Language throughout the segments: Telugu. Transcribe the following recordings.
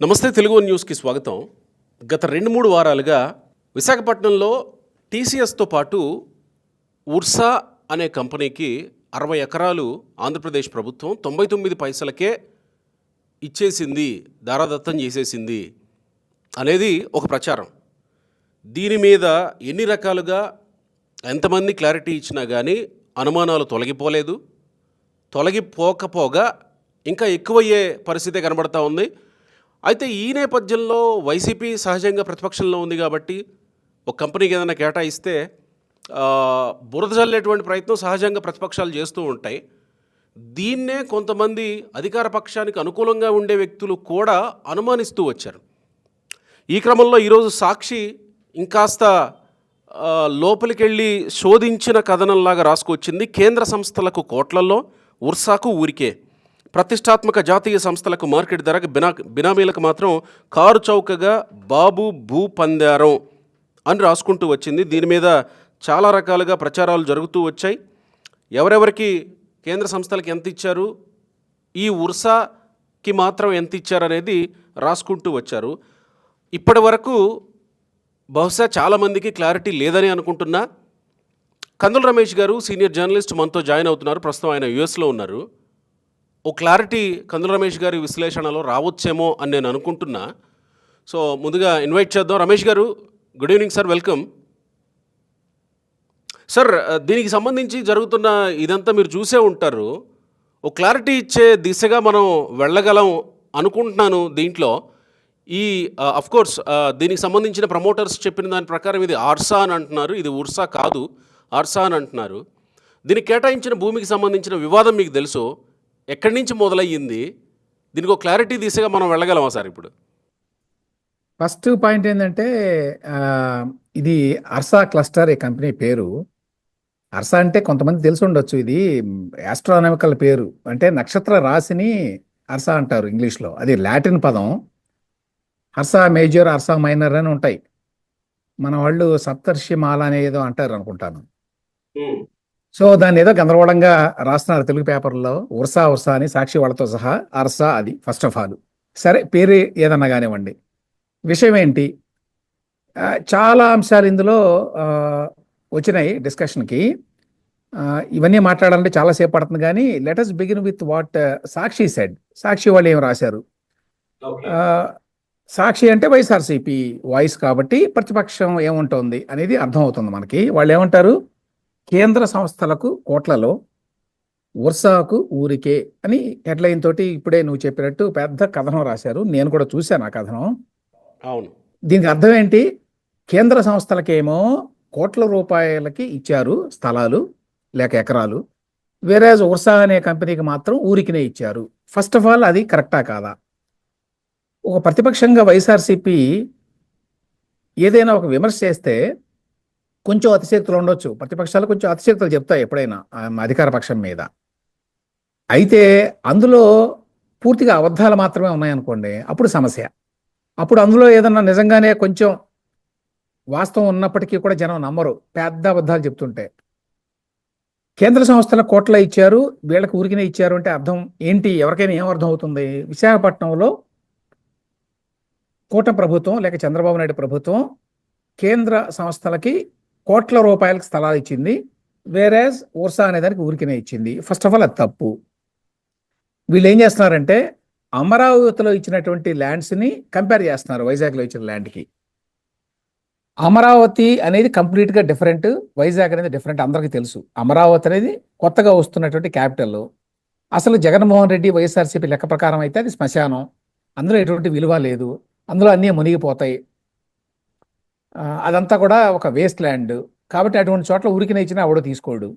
నమస్తే తెలుగు న్యూస్కి స్వాగతం. గత 2-3 వారాలుగా విశాఖపట్నంలో టీసీఎస్తో పాటు ఉర్సా అనే కంపెనీకి 60 ఎకరాలు ఆంధ్రప్రదేశ్ ప్రభుత్వం 99 పైసలకే ఇచ్చేసింది, దారాదత్తం చేసేసింది అనేది ఒక ప్రచారం. దీని మీద ఎన్ని రకాలుగా ఎంతమంది క్లారిటీ ఇచ్చినా కానీ అనుమానాలు తొలగిపోలేదు. తొలగిపోకపోగా ఇంకా ఎక్కువయ్యే పరిస్థితే కనబడతా ఉంది. అయితే ఈ నేపథ్యంలో వైసీపీ సహజంగా ప్రతిపక్షంలో ఉంది కాబట్టి ఒక కంపెనీకి ఏదైనా కేటాయిస్తే బురద జల్లేటువంటి ప్రయత్నం సహజంగా ప్రతిపక్షాలు చేస్తూ ఉంటాయి. దీన్నే కొంతమంది అధికార పక్షానికి అనుకూలంగా ఉండే వ్యక్తులు కూడా అనుమానిస్తూ వచ్చారు. ఈ క్రమంలో ఈరోజు సాక్షి ఇంకాస్త లోపలికి వెళ్ళి శోధించిన కథనంలాగా రాసుకొచ్చింది. కేంద్ర సంస్థలకు కోట్లలో, ఉర్సాకు ఊరికే, ప్రతిష్టాత్మక జాతీయ సంస్థలకు మార్కెట్ ధరకు, బినామీలకు మాత్రం కారు చౌకగా బాబు భూ పందారం అని రాసుకుంటూ వచ్చింది. దీని మీద చాలా రకాలుగా ప్రచారాలు జరుగుతూ వచ్చాయి. ఎవరెవరికి కేంద్ర సంస్థలకు ఎంత ఇచ్చారు, ఈ ఉర్సాకి మాత్రం ఎంత ఇచ్చారనేది రాసుకుంటూ వచ్చారు. ఇప్పటి వరకు బహుశా చాలామందికి క్లారిటీ లేదని అనుకుంటున్నా. కందుల రమేష్ గారు సీనియర్ జర్నలిస్ట్ మనతో జాయిన్ అవుతున్నారు. ప్రస్తుతం ఆయన యూఎస్లో ఉన్నారు. ఓ క్లారిటీ కందుల రమేష్ గారి విశ్లేషణలో రావచ్చేమో అని నేను అనుకుంటున్నా. సో ముందుగా ఇన్వైట్ చేద్దాం. రమేష్ గారు, good evening sir, welcome sir. దీనికి సంబంధించి జరుగుతున్న ఇదంతా మీరు చూసే ఉంటారు. ఓ క్లారిటీ ఇచ్చే దిశగా మనం వెళ్ళగలం అనుకుంటున్నాను. దీంట్లో ఈ అఫ్కోర్స్ దీనికి సంబంధించిన ప్రమోటర్స్ చెప్పిన దాని ప్రకారం ఇది ఆర్సా అని అంటున్నారు, ఇది ఉర్సా కాదు ఆర్సా అని అంటున్నారు. దీనికి కేటాయించిన భూమికి సంబంధించిన వివాదం మీకు తెలుసు. ఎక్కడి నుంచి మొదలయ్యింది? దీనికి ఒక క్లారిటీ దిశగా మనం వెళ్ళగలమా సార్? ఇప్పుడు ఫస్ట్ పాయింట్ ఏంటంటే, ఇది అర్సా క్లస్టర్, ఈ కంపెనీ పేరు. అర్సా అంటే కొంతమంది తెలిసి ఉండొచ్చు, ఇది ఆస్ట్రానమికల్ పేరు. అంటే నక్షత్ర రాశిని అర్సా అంటారు ఇంగ్లీష్లో. అది లాటిన్ పదం. అర్సా మేజర్, అర్సా మైనర్ అని ఉంటాయి. మన వాళ్ళు సప్తర్షి మాల అనేది ఏదో అంటారు అనుకుంటాను. సో దాన్ని ఏదో గందరగోళంగా రాస్తున్నారు తెలుగు పేపర్లో. ఉర్సా ఉర్సా అని, సాక్షి వాళ్ళతో సహా. అర్సా అది ఫస్ట్ ఆఫ్ ఆల్. సరే, పేరు ఏదన్నా కానివ్వండి. విషయం ఏంటి? చాలా అంశాలు ఇందులో వచ్చినాయి డిస్కషన్కి. ఇవన్నీ మాట్లాడాలంటే చాలాసేపు పడుతుంది, కానీ let's begin with what Sakshi said. Sakshi వాళ్ళు ఏం రాశారు? సాక్షి అంటే వైఎస్ఆర్సీపీ వాయిస్ కాబట్టి ప్రతిపక్షం ఏముంటుంది అనేది అర్థమవుతుంది మనకి. వాళ్ళు ఏమంటారు? కేంద్ర సంస్థలకు కోట్లలో, ఉర్సాకు ఊరికే అని హెడ్లైన్ తోటి ఇప్పుడే నువ్వు చెప్పినట్టు పెద్ద కథనం రాశారు. నేను కూడా చూశాను ఆ కథనం. అవును. దీనికి అర్థం ఏంటి? కేంద్ర సంస్థలకేమో కోట్ల రూపాయలకి ఇచ్చారు స్థలాలు లేక ఎకరాలు, వేరేజ్ ఉర్సా అనే కంపెనీకి మాత్రం ఊరికినే ఇచ్చారు. ఫస్ట్ ఆఫ్ ఆల్ అది కరెక్టా కాదా? ఒక ప్రతిపక్షంగా వైఎస్ఆర్సీపీ ఏదైనా ఒక విమర్శ చేస్తే కొంచెం అతిశక్తులు ఉండొచ్చు. ప్రతిపక్షాలు కొంచెం అతిశక్తులు చెప్తాయి ఎప్పుడైనా అధికార పక్షం మీద. అయితే అందులో పూర్తిగా అబద్ధాలు మాత్రమే ఉన్నాయనుకోండి, అప్పుడు సమస్య. అప్పుడు అందులో ఏదన్నా నిజంగానే కొంచెం వాస్తవం ఉన్నప్పటికీ కూడా జనం నమ్మరు, పెద్ద అబద్ధాలు చెప్తుంటే. కేంద్ర సంస్థల కోట్ల ఇచ్చారు, వీళ్ళకి ఊరికినే ఇచ్చారు అంటే అర్థం ఏంటి? ఎవరికైనా ఏం అర్థం అవుతుంది? విశాఖపట్నంలో కూటమి ప్రభుత్వం లేక చంద్రబాబు నాయుడు ప్రభుత్వం కేంద్ర సంస్థలకి కోట్ల రూపాయలకి స్థలాలు ఇచ్చింది, వేరేజ్ ఉర్సా అనేదానికి ఊరికినే ఇచ్చింది. ఫస్ట్ ఆఫ్ ఆల్ అది తప్పు. వీళ్ళు ఏం చేస్తున్నారంటే అమరావతిలో ఇచ్చినటువంటి ల్యాండ్స్ని కంపేర్ చేస్తున్నారు వైజాగ్లో ఇచ్చిన ల్యాండ్కి. అమరావతి అనేది కంప్లీట్గా డిఫరెంట్, వైజాగ్ అనేది డిఫరెంట్. అందరికీ తెలుసు. అమరావతి అనేది కొత్తగా వస్తున్నటువంటి క్యాపిటల్. అసలు జగన్మోహన్ రెడ్డి వైఎస్ఆర్సీపీ లెక్క ప్రకారం అయితే అది శ్మశానం. అందులో ఎటువంటి విలువ లేదు, అందులో అన్నీ మునిగిపోతాయి. అదంతా కూడా ఒక వేస్ట్ ల్యాండ్. కాబట్టి అటువంటి చోట్ల ఊరికినే ఇచ్చినా ఎవడో తీసుకోడు.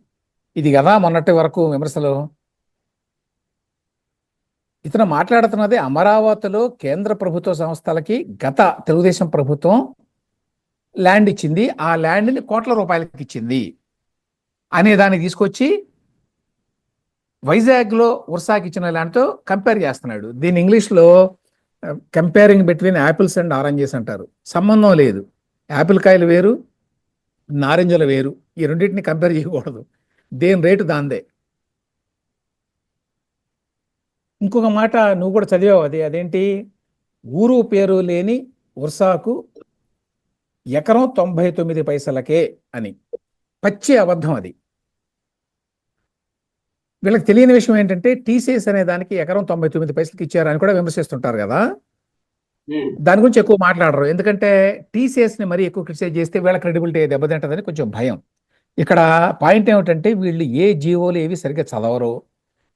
ఇది కదా మొన్నటి వరకు విమర్శలు. ఇతను మాట్లాడుతున్నది అమరావతిలో కేంద్ర ప్రభుత్వ సంస్థలకి గత తెలుగుదేశం ప్రభుత్వం ల్యాండ్ ఇచ్చింది, ఆ ల్యాండ్ని కోట్ల రూపాయలకి ఇచ్చింది అనే దాన్ని తీసుకొచ్చి వైజాగ్లో ఉర్సాకి ఇచ్చిన ల్యాండ్తో కంపేర్ చేస్తున్నాడు. దీన్ని ఇంగ్లీష్లో comparing between apples and oranges అంటారు. సంబంధం లేదు. యాపిల్ కాయలు వేరు, నారింజలు వేరు. ఈ రెండింటిని కంపేర్ చేయకూడదు. దేని రేటు దాందే. ఇంకొక మాట నువ్వు కూడా చదివావు, అదేంటి? ఊరు పేరు లేని ఉర్సాకు ఎకరం 99 పైసలకే అని. పచ్చి అబద్ధం అది. వీళ్ళకి తెలియని విషయం ఏంటంటే టీసీఎస్ అనే దానికి ఎకరం 99 పైసలకి ఇచ్చారు అని కూడా విమర్శిస్తుంటారు కదా. దాని గురించి ఎక్కువ మాట్లాడరు, ఎందుకంటే టీసీఎస్ని మరీ ఎక్కువ క్రిటిసైజ్ చేస్తే వీళ్ళ క్రెడిబిలిటీ దెబ్బతింటదని కొంచెం భయం. ఇక్కడ పాయింట్ ఏమిటంటే వీళ్ళు ఏ జీవోలు ఏవి సరిగ్గా చదవరు,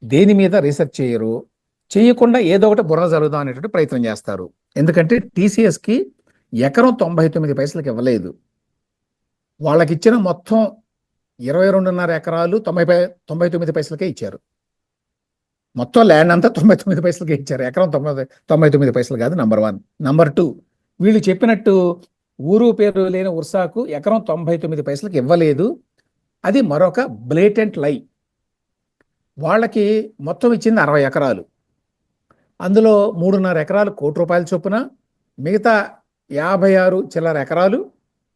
దేని మీద రీసెర్చ్ చేయరు, చేయకుండా ఏదో ఒకటి బుర్ర జరుగుదాం అనేటువంటి ప్రయత్నం చేస్తారు. ఎందుకంటే టీసీఎస్కి ఎకరం 99 పైసలకి ఇవ్వలేదు. వాళ్ళకి ఇచ్చిన మొత్తం 22.5 ఎకరాలు 99 పైసలకే ఇచ్చారు. మొత్తం ల్యాండ్ అంతా 99 పైసలకే ఇచ్చారు. ఎకరం 99 పైసలు కాదు, నంబర్ 1. నంబర్ 2, వీళ్ళు చెప్పినట్టు ఊరు పేరు లేని ఉర్సాకు ఎకరం 99 పైసలకి ఇవ్వలేదు. అది మరొక బ్లేటెంట్ లై. వాళ్ళకి మొత్తం ఇచ్చింది 60 ఎకరాలు. అందులో 3.5 ఎకరాలు ₹1,00,00,000 చొప్పున, మిగతా 56 చిల్లర ఎకరాలు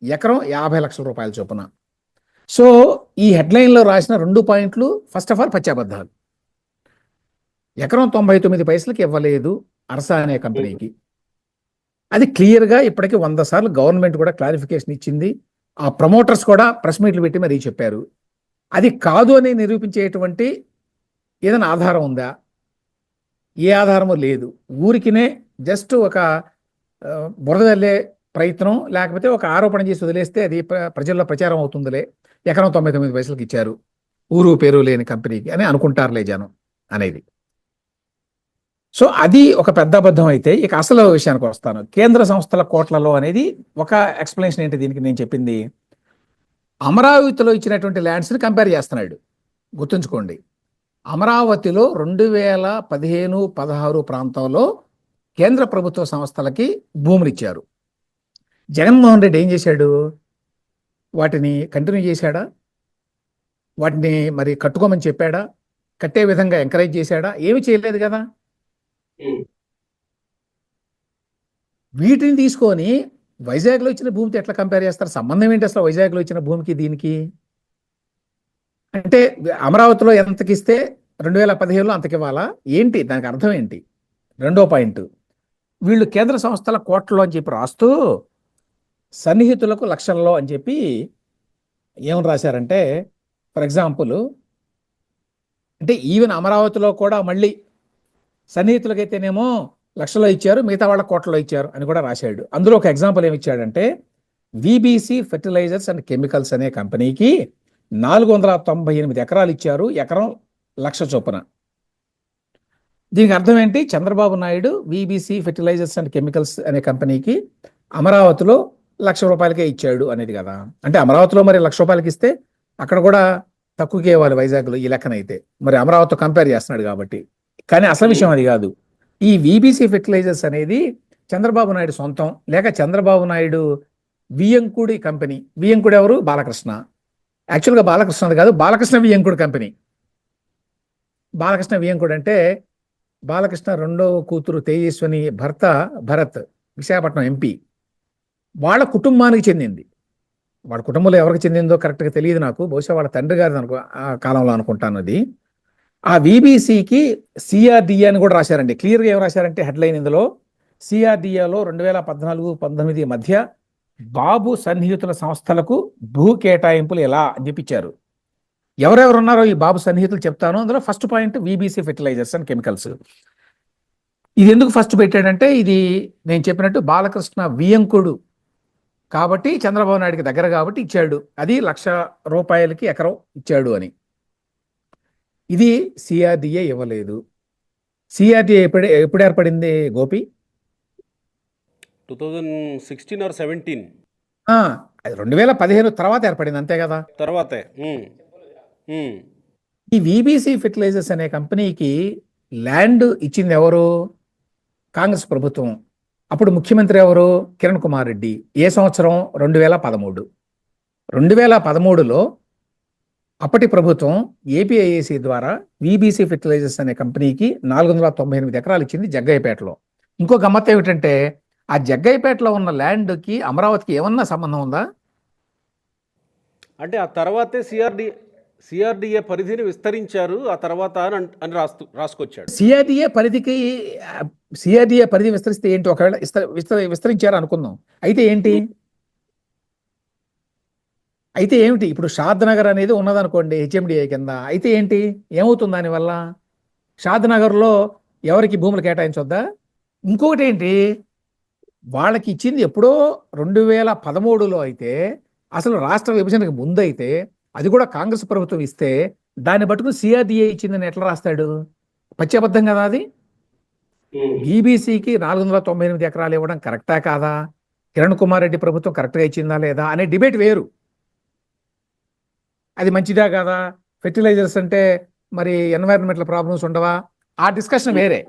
ఎకరం ₹50,00,000 చొప్పున. సో ఈ హెడ్లైన్లో రాసిన 2 పాయింట్లు ఫస్ట్ ఆఫ్ ఆల్ పచ్చాబద్ధాలు. ఎకరం 99 పైసలకి ఇవ్వలేదు అర్సా అనే కంపెనీకి. అది క్లియర్గా ఇప్పటికీ 100 సార్లు గవర్నమెంట్ కూడా క్లారిఫికేషన్ ఇచ్చింది. ఆ ప్రమోటర్స్ కూడా ప్రెస్ మీట్లు పెట్టి మరీ చెప్పారు. అది కాదు అని నిరూపించేటువంటి ఏదైనా ఆధారం ఉందా? ఏ ఆధారము లేదు. ఊరికినే జస్ట్ ఒక బురద జల్లే ప్రయత్నం, లేకపోతే ఒక ఆరోపణ చేసి వదిలేస్తే అది ప్రజల్లో ప్రచారం అవుతుందిలే, ఎకరం 99 పైసలకి ఇచ్చారు ఊరు పేరు లేని కంపెనీకి అని అనుకుంటారులే జనం అనేది. సో అది ఒక పెద్ద అబద్ధం అయితే, ఇక అసలు విషయానికి వస్తాను. కేంద్ర సంస్థల కోట్లలో అనేది ఒక ఎక్స్ప్లెనేషన్ ఏంటి దీనికి నేను చెప్పింది? అమరావతిలో ఇచ్చినటువంటి ల్యాండ్స్ని కంపేర్ చేస్తున్నాడు. గుర్తుంచుకోండి, అమరావతిలో 2015-16 ప్రాంతంలో కేంద్ర ప్రభుత్వ సంస్థలకి భూములు ఇచ్చారు. జగన్మోహన్ రెడ్డి ఏం చేశాడు? వాటిని కంటిన్యూ చేశాడా? వాటిని మరి కట్టుకోమని చెప్పాడా? కట్టే విధంగా ఎంకరేజ్ చేశాడా? ఏమి చేయలేదు కదా. వీటిని తీసుకొని వైజాగ్లో ఇచ్చిన భూమితో ఎట్లా కంపేర్ చేస్తారు? సంబంధం ఏంటి అసలు వైజాగ్లో ఇచ్చిన భూమికి దీనికి? అంటే అమరావతిలో ఎంతకిస్తే 2015లో అంతకివ్వాలా ఏంటి? దానికి అర్థం ఏంటి? రెండో పాయింట్, వీళ్ళు కేంద్ర సంస్థల కోట్లలో అని చెప్పి రాస్తూ సన్నిహితులకు లక్షల్లో అని చెప్పి ఏమని రాశారంటే, ఫర్ ఎగ్జాంపుల్, అంటే ఈవెన్ అమరావతిలో కూడా మళ్ళీ సన్నిహితులకైతేనేమో లక్షల్లో ఇచ్చారు, మిగతా వాళ్ళ కోట్లలో ఇచ్చారు అని కూడా రాశాడు. అందులో ఒక ఎగ్జాంపుల్ ఏమి ఇచ్చాడంటే, విబిసి ఫెర్టిలైజర్స్ అండ్ కెమికల్స్ అనే కంపెనీకి 498 ఎకరాలు ఇచ్చారు, ఎకరం 1,00,000 చొప్పున. దీనికి అర్థం ఏంటి? Chandrababu Naidu VBC fertilisers and chemicals అనే కంపెనీకి అమరావతిలో ₹1,00,000కే ఇచ్చాడు అనేది కదా. అంటే అమరావతిలో మరి ₹1,00,000 ఇస్తే అక్కడ కూడా తక్కువకే ఇవ్వాలి వైజాగ్లో ఈ లెక్కనైతే. మరి అమరావతితో కంపేర్ చేస్తున్నాడు కాబట్టి. కానీ అసలు విషయం అది కాదు. ఈ విబిసి ఫెర్టిలైజర్స్ అనేది చంద్రబాబు నాయుడు సొంతం, లేక చంద్రబాబు నాయుడు వియంకుడి కంపెనీ. వియంకుడు ఎవరు? బాలకృష్ణ. యాక్చువల్గా బాలకృష్ణది కాదు, బాలకృష్ణ వియంకుడు కంపెనీ. బాలకృష్ణ వియంకుడు అంటే బాలకృష్ణ రెండో కూతురు తేజస్విని భర్త భరత్, విశాఖపట్నం ఎంపీ. వాళ్ళ కుటుంబానికి చెందింది. వాళ్ళ కుటుంబంలో ఎవరికి చెందిందో కరెక్ట్గా తెలియదు నాకు, బహుశా వాళ్ళ తండ్రి గారిది ఆ కాలంలో అనుకుంటాను అది. ఆ విబిసికి సిఆర్డిఏ అని కూడా రాశారండి. క్లియర్గా ఏం రాశారంటే హెడ్లైన్ ఇందులో, సిఆర్డిఏలో 2014-19 మధ్య బాబు సన్నిహితుల సంస్థలకు భూ కేటాయింపులు ఎలా అని చెప్పించారు. ఎవరెవరు ఉన్నారో ఈ బాబు సన్నిహితులు చెప్తాను. అందులో first point VBC fertilisers and chemicals. ఇది ఎందుకు ఫస్ట్ పెట్టాడంటే, ఇది నేను చెప్పినట్టు బాలకృష్ణ వియంకుడు కాబట్టి, చంద్రబాబు నాయుడికి దగ్గర కాబట్టి ఇచ్చాడు. అది ₹1,00,000కి ఎకరం ఇచ్చాడు అని. ఇది సిఆర్డిఏ ఇవ్వలేదు. సిఆర్డిఏ ఎప్పుడు ఏర్పడింది గోపి? 2016 or 17 అది 2015 తర్వాత ఏర్పడింది, అంతే కదా. తర్వాతే. ఈ విబిసి ఫెర్టిలైజర్స్ అనే కంపెనీకి ల్యాండ్ ఇచ్చింది ఎవరు? కాంగ్రెస్ ప్రభుత్వం. అప్పుడు ముఖ్యమంత్రి ఎవరు? కిరణ్ కుమార్ రెడ్డి. ఏ సంవత్సరం? 2013. 2013లో అప్పటి ప్రభుత్వం ఏపీఐఏసీ ద్వారా విబిసి ఫెర్టిలైజర్స్ అనే కంపెనీకి 498 ఎకరాలు ఇచ్చింది జగ్గయ్యపేటలో. ఇంకో గమ్మత్ ఏమిటంటే, ఆ జగ్గయ్యపేటలో ఉన్న ల్యాండ్కి అమరావతికి ఏమన్నా సంబంధం ఉందా? అంటే ఆ తర్వాతే సిఆర్డిఏ పరిధిని విస్తరించారు ఆ తర్వాత అని రాసుకొచ్చాడు. సిఆర్డిఏ పరిధికి సిఆర్డిఏ పరిధి విస్తరిస్తే ఏంటి, ఒకవేళ విస్తరించారు అనుకుందాం, అయితే ఏంటి, అయితే ఏమిటి, ఇప్పుడు షాద్ నగర్ అనేది ఉన్నదనుకోండి హెచ్ఎండిఏ కింద, అయితే ఏంటి, ఏమవుతుంది దానివల్ల, షాద్ నగర్లో ఎవరికి భూములు కేటాయించొద్దా? ఇంకొకటి ఏంటి, వాళ్ళకి ఇచ్చింది ఎప్పుడో 2013లో అయితే, అసలు రాష్ట్ర విభజనకు ముందైతే అది కూడా కాంగ్రెస్ ప్రభుత్వం ఇస్తే దాన్ని పట్టుకుని సిఆర్డిఏ ఇచ్చిందని ఎట్లా రాస్తాడు? పచ్చి కదా అది. బీబీసీకి 498 ఎకరాలు ఇవ్వడం కరెక్టా కాదా, కిరణ్ కుమార్ రెడ్డి ప్రభుత్వం కరెక్ట్గా ఇచ్చిందా లేదా అనే డిబేట్ వేరు. అది మంచిదా కాదా, ఫెర్టిలైజర్స్ అంటే మరి ఎన్వైరన్మెంటల్ ప్రాబ్లమ్స్ ఉండవా, ఆ డిస్కషన్ వేరే.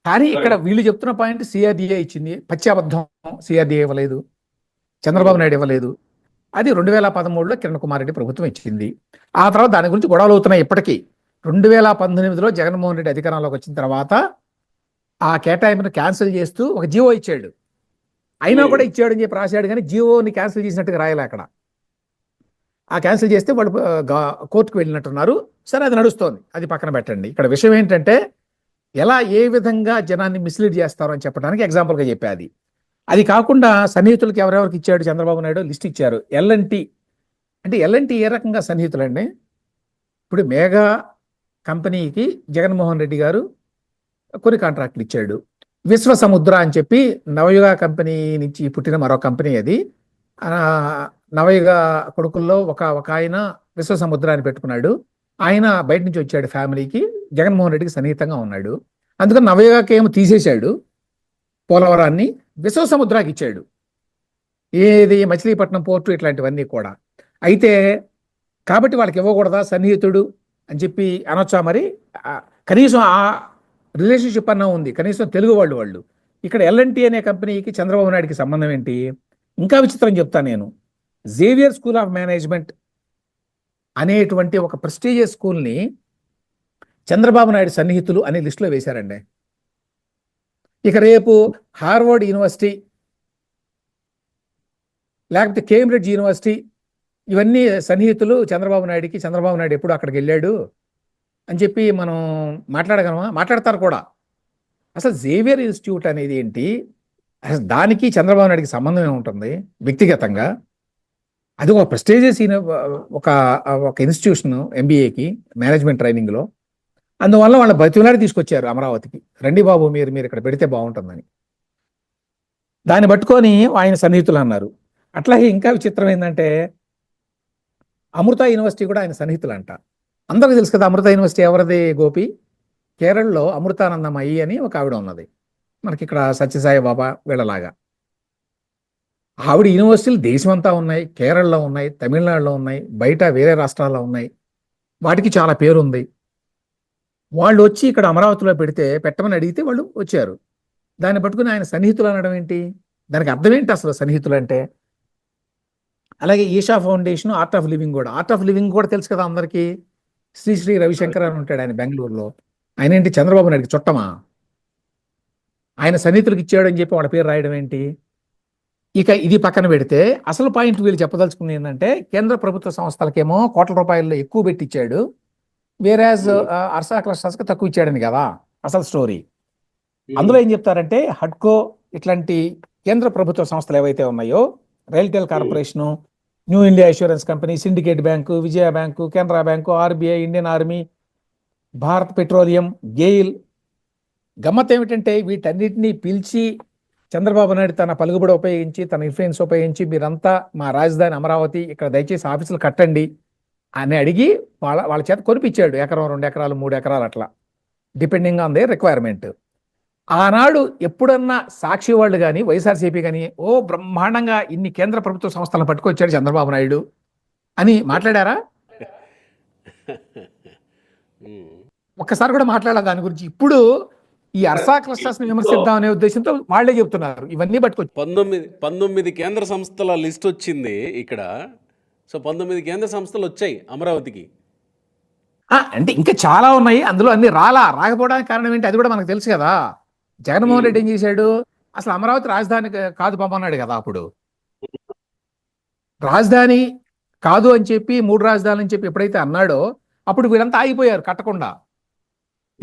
కానీ ఇక్కడ వీళ్ళు చెప్తున్న పాయింట్ సిఆర్డిఏ ఇచ్చింది, పచ్చి అబద్ధం. సిఆర్డిఏ ఇవ్వలేదు, చంద్రబాబు నాయుడు ఇవ్వలేదు, అది 2013లో కిరణ్ కుమార్ రెడ్డి ప్రభుత్వం ఇచ్చింది. ఆ తర్వాత దాని గురించి గొడవలు అవుతున్నాయి ఇప్పటికీ. 2018లో జగన్మోహన్ రెడ్డి అధికారంలోకి వచ్చిన తర్వాత ఆ కేటాయింపును క్యాన్సిల్ చేస్తూ ఒక జీవో ఇచ్చాడు. అయినా కూడా ఇచ్చాడని చెప్పి రాశాడు, కానీ జీవోని క్యాన్సిల్ చేసినట్టుగా రాయలే అక్కడ. ఆ క్యాన్సిల్ చేస్తే వాళ్ళు కోర్టుకు వెళ్ళినట్టున్నారు. సరే, అది నడుస్తోంది, అది పక్కన పెట్టండి. ఇక్కడ విషయం ఏంటంటే ఎలా ఏ విధంగా జనాన్ని మిస్లీడ్ చేస్తారో అని చెప్పడానికి ఎగ్జాంపుల్గా చెప్పేది. అది కాకుండా సన్నిహితులకు ఎవరెవరికి ఇచ్చాడు చంద్రబాబు నాయుడు లిస్ట్ ఇచ్చారు. ఎల్ఎన్టీ అంటే ఎల్ఎన్టీ ఏ రకంగా సన్నిహితులండి? ఇప్పుడు మేఘా కంపెనీకి జగన్మోహన్ రెడ్డి గారు కొన్ని కాంట్రాక్ట్లు ఇచ్చాడు. విశ్వ సముద్ర అని చెప్పి నవయుగ కంపెనీ నుంచి పుట్టిన మరో కంపెనీ అది. నవయుగ కొడుకుల్లో ఒక ఆయన విశ్వ సముద్రాన్ని పెట్టుకున్నాడు. ఆయన బయట నుంచి వచ్చాడు ఫ్యామిలీకి, జగన్మోహన్ రెడ్డికి సన్నిహితంగా ఉన్నాడు. అందుకని నవయుగకి ఏమో తీసేశాడు పోలవరాన్ని, విశ్వ సముద్రాకి ఇచ్చాడు. ఏది మచిలీపట్నం పోర్టు ఇట్లాంటివన్నీ కూడా. అయితే కాబట్టి వాళ్ళకి ఇవ్వకూడదా సన్నిహితుడు అని చెప్పి అనొచ్చా మరి? కనీసం ఆ రిలేషన్షిప్ అన్నా ఉంది, కనీసం తెలుగు వాళ్ళు. ఇక్కడ ఎల్ఎన్టీ అనే కంపెనీకి చంద్రబాబు నాయుడికి సంబంధం ఏంటి? ఇంకా విచిత్రం చెప్తాను నేను. జేవియర్ స్కూల్ ఆఫ్ మేనేజ్మెంట్ అనేటువంటి ఒక ప్రెస్టీజియస్ స్కూల్ని చంద్రబాబు నాయుడు సన్నిహితులు అనే లిస్టులో వేశారండి. ఇక రేపు హార్వర్డ్ యూనివర్సిటీ లేకపోతే కేంబ్రిడ్జ్ యూనివర్సిటీ, ఇవన్నీ సన్నిహితులు చంద్రబాబు నాయుడికి. చంద్రబాబు నాయుడు ఎప్పుడు అక్కడికి వెళ్ళాడు అని చెప్పి మనం మాట్లాడగలమా? మాట్లాడతారు కూడా. అసలు జేవియర్ ఇన్స్టిట్యూట్ అనేది ఏంటి, అసలు దానికి చంద్రబాబు నాయుడికి సంబంధం ఏముంటుంది వ్యక్తిగతంగా? అది ఒక ప్రెస్టీజియస్ ఒక ఇన్స్టిట్యూషన్ ఎంబీఏకి మేనేజ్మెంట్ ట్రైనింగ్లో. అందువల్ల వాళ్ళ బతిలాడి తీసుకొచ్చారు అమరావతికి, రండి బాబు మీరు ఇక్కడ పెడితే బాగుంటుందని. దాన్ని పట్టుకొని ఆయన సన్నిహితులు అన్నారు. అట్లాగే ఇంకా విచిత్రం ఏంటంటే అమృత యూనివర్సిటీ కూడా ఆయన సన్నిహితులు అంట. అందరికీ తెలుసు కదా అమృత యూనివర్సిటీ ఎవరిది గోపి? కేరళలో అమృతానందమయ్యి అని ఒక ఆవిడ ఉన్నది, మనకి ఇక్కడ సత్యసాయి బాబా వీళ్ళలాగా. ఆవిడ యూనివర్సిటీలు దేశమంతా ఉన్నాయి, కేరళలో ఉన్నాయి, తమిళనాడులో ఉన్నాయి, బయట వేరే రాష్ట్రాల్లో ఉన్నాయి, వాటికి చాలా పేరుంది. వాళ్ళు వచ్చి ఇక్కడ అమరావతిలో పెట్టమని అడిగితే వాళ్ళు వచ్చారు. దాన్ని పట్టుకుని ఆయన సన్నిహితులు అనడం ఏంటి? దానికి అర్థం ఏంటి అసలు సన్నిహితులు అంటే? అలాగే Isha Foundation, Art of Living కూడా తెలుసు కదా అందరికీ. శ్రీ రవిశంకర్ అని ఉంటాడు ఆయన బెంగళూరులో. ఆయన ఏంటి చంద్రబాబు నాయుడికి చుట్టమా? ఆయన సన్నిహితులకు ఇచ్చాడు అని చెప్పి వాళ్ళ పేరు రాయడం ఏంటి? ఇక ఇది పక్కన పెడితే అసలు పాయింట్ వీళ్ళు చెప్పదలుచుకుంది ఏంటంటే కేంద్ర ప్రభుత్వ సంస్థలకేమో కోట్ల రూపాయల్లో ఎక్కువ పెట్టించాడు, వేరాజ్ అర్సా క్లస్టర్స్కి తక్కువ ఇచ్చాడని కదా అసలు స్టోరీ. అందులో ఏం చెప్తారంటే హడ్కో ఇట్లాంటి కేంద్ర ప్రభుత్వ సంస్థలు ఏవైతే ఉన్నాయో, RailTel corporation, new India insurance company, syndicate bank, Vijaya bank, Canara bank, RBI, Indian army, Bharat petroleum, GAIL. గమ్మత్ ఏమిటంటే వీటన్నిటినీ పిలిచి చంద్రబాబు నాయుడు తన పలుకుబడి ఉపయోగించి, తన ఇన్ఫ్లుయెన్స్ ఉపయోగించి, మీరంతా మా రాజధాని అమరావతి, ఇక్కడ దయచేసి ఆఫీసులు కట్టండి అని అడిగి వాళ్ళ చేత కొనిపించాడు. 1 ఎకరం, 2 ఎకరాలు, 3 ఎకరాలు అట్లా, డిపెండింగ్ ఆన్ దేర్ రిక్వైర్మెంట్. ఆనాడు ఎప్పుడన్నా సాక్షి వాళ్ళు కానీ వైఎస్ఆర్సీపీ కానీ బ్రహ్మాండంగా ఇన్ని కేంద్ర ప్రభుత్వ సంస్థలను పట్టుకొచ్చాడు చంద్రబాబు నాయుడు అని మాట్లాడారా? ఒక్కసారి కూడా మాట్లాడాలి దాని గురించి. ఇప్పుడు ఈ అర్సా క్లస్టర్స్ ని విమర్శిద్దాం అనే ఉద్దేశంతో వాళ్లే చెప్తున్నారు ఇవన్నీ పట్టుకొచ్చి. 19 కేంద్ర సంస్థల లిస్ట్ వచ్చింది ఇక్కడ. సో 19 కేంద్ర సంస్థలు వచ్చాయి అమరావతికి. అంటే ఇంకా చాలా ఉన్నాయి, అందులో అన్ని రాకపోవడానికి కారణం ఏంటి అది కూడా మనకు తెలుసు కదా. జగన్మోహన్ రెడ్డి ఏం చేశాడు, అసలు అమరావతి రాజధాని కాదు పంపన్నాడు కదా. అప్పుడు రాజధాని కాదు అని చెప్పి 3 రాజధానులు అని చెప్పి ఎప్పుడైతే అన్నాడో అప్పుడు వీళ్ళంతా ఆగిపోయారు కట్టకుండా.